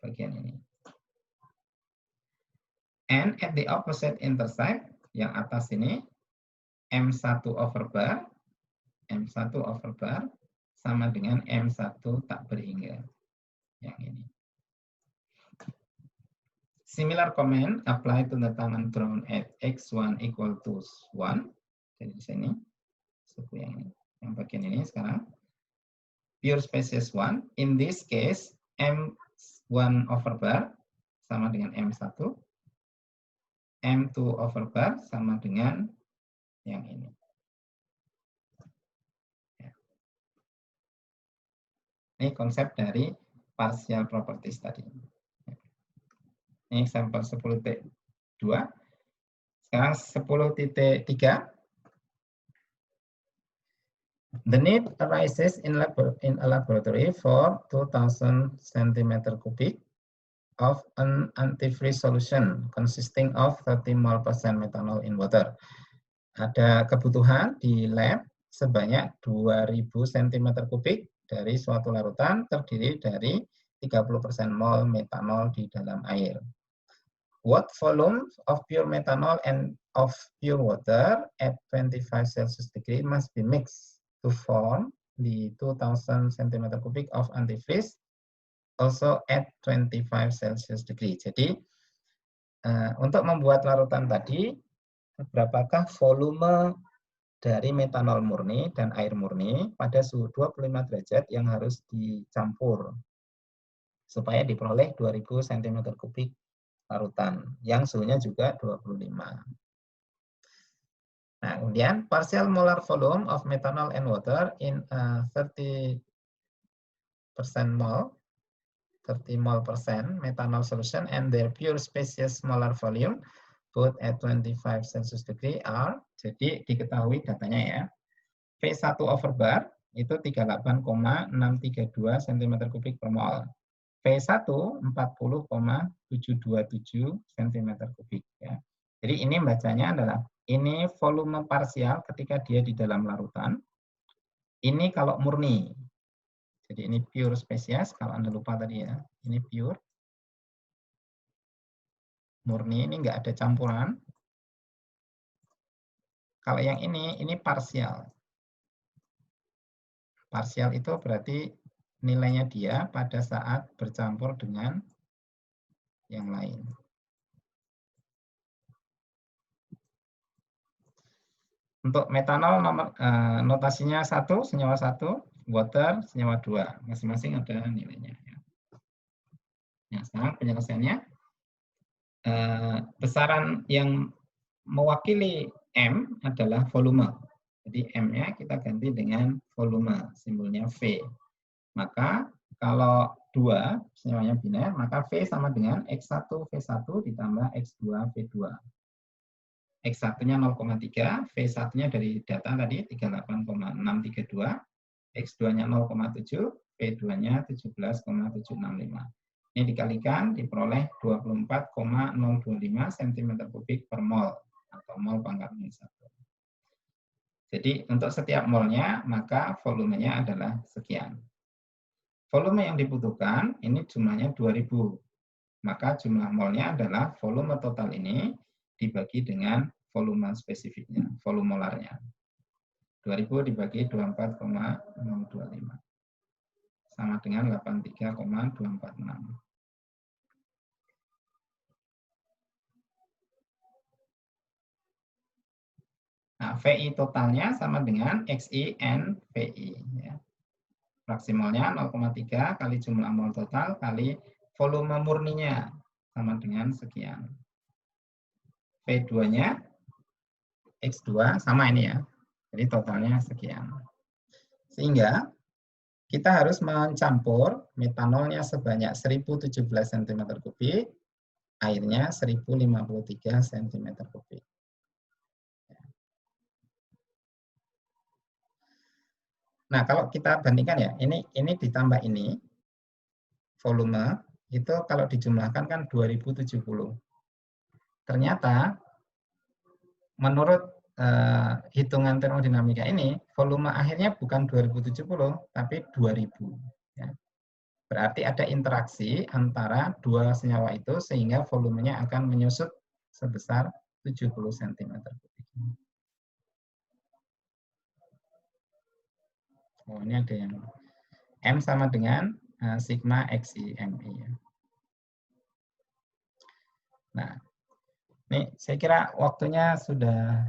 bagian ini. And at the opposite intercept, yang atas ini, M1/bar, M1/bar sama dengan M1 tak berhingga. Yang ini. Similar comment apply to the tangen drawn at X1 equal to 1. Jadi di sini, suku yang ini. Yang bagian ini sekarang. Pure species 1. In this case, M1/bar sama dengan M1. M2/bar sama dengan yang ini. Ini konsep dari partial properties tadi. Ini sampel 10.2. Sekarang 10.3. The need arises in a laboratory for 2000 centimeter cubic of an antifreeze solution consisting of 30 mol % methanol in water. Ada kebutuhan di lab sebanyak 2000 cm kubik dari suatu larutan terdiri dari 30% mol metanol di dalam air. What volume of pure methanol and of pure water at 25 Celsius degree must be mixed to form the 2000 cm kubik of antifreeze also at 25 Celsius degree. Jadi untuk membuat larutan tadi, berapakah volume dari metanol murni dan air murni pada suhu 25 derajat yang harus dicampur supaya diperoleh 2000 cm kubik larutan yang suhunya juga 25. Nah, kemudian partial molar volume of methanol and water in 30 mol % methanol solution and their pure species molar volume both at 25 Celsius degree are, jadi diketahui datanya ya, V1 over bar itu 38,632 cm kubik per mol. V1 40,727 cm kubik. Ya. Jadi ini bacanya adalah, ini volume parsial ketika dia di dalam larutan. Ini kalau murni. Jadi ini pure spesies, kalau Anda lupa tadi ya. Ini pure. Murni, ini nggak ada campuran. Kalau yang ini parsial. Parsial itu berarti nilainya dia pada saat bercampur dengan yang lain. Untuk metanol notasinya 1, senyawa 1, water, senyawa 2. Masing-masing ada nilainya. Nah, sekarang penyelesaiannya. Besaran yang mewakili M adalah volume. Jadi M-nya kita ganti dengan volume, simbolnya V. Maka kalau 2 senyawanya biner, maka V sama dengan X1 V1 ditambah X2 V2. X1-nya 0,3, V1-nya dari data tadi 38,632, X2-nya 0,7, V2-nya 17,765. Ini dikalikan diperoleh 24,025 cm kubik per mol atau mol pangkat minus 1. Jadi untuk setiap molnya maka volumenya adalah sekian. Volume yang dibutuhkan ini jumlahnya 2000. Maka jumlah molnya adalah volume total ini dibagi dengan volume spesifiknya, volume molarnya. 2000 dibagi 24,025. Sama dengan 83,246. Nah, VI totalnya sama dengan XI N VI. Ya. Fraksi molnya 0,3 kali jumlah mol total kali volume murninya sama dengan sekian. V2-nya X2 sama ini ya. Jadi totalnya sekian. Sehingga kita harus mencampur metanolnya sebanyak 1017 cm kubik, airnya 1053 cm kubik. Nah, kalau kita bandingkan ya, ini ditambah ini, volume, itu kalau dijumlahkan kan 2070. Ternyata, menurut hitungan termodinamika ini, volume akhirnya bukan 2070, tapi 2000. Ya. Berarti ada interaksi antara dua senyawa itu, sehingga volumenya akan menyusut sebesar 70 cm kubik. Oh, ini ada yang M sama dengan sigma XI MI. Nah, ini saya kira waktunya sudah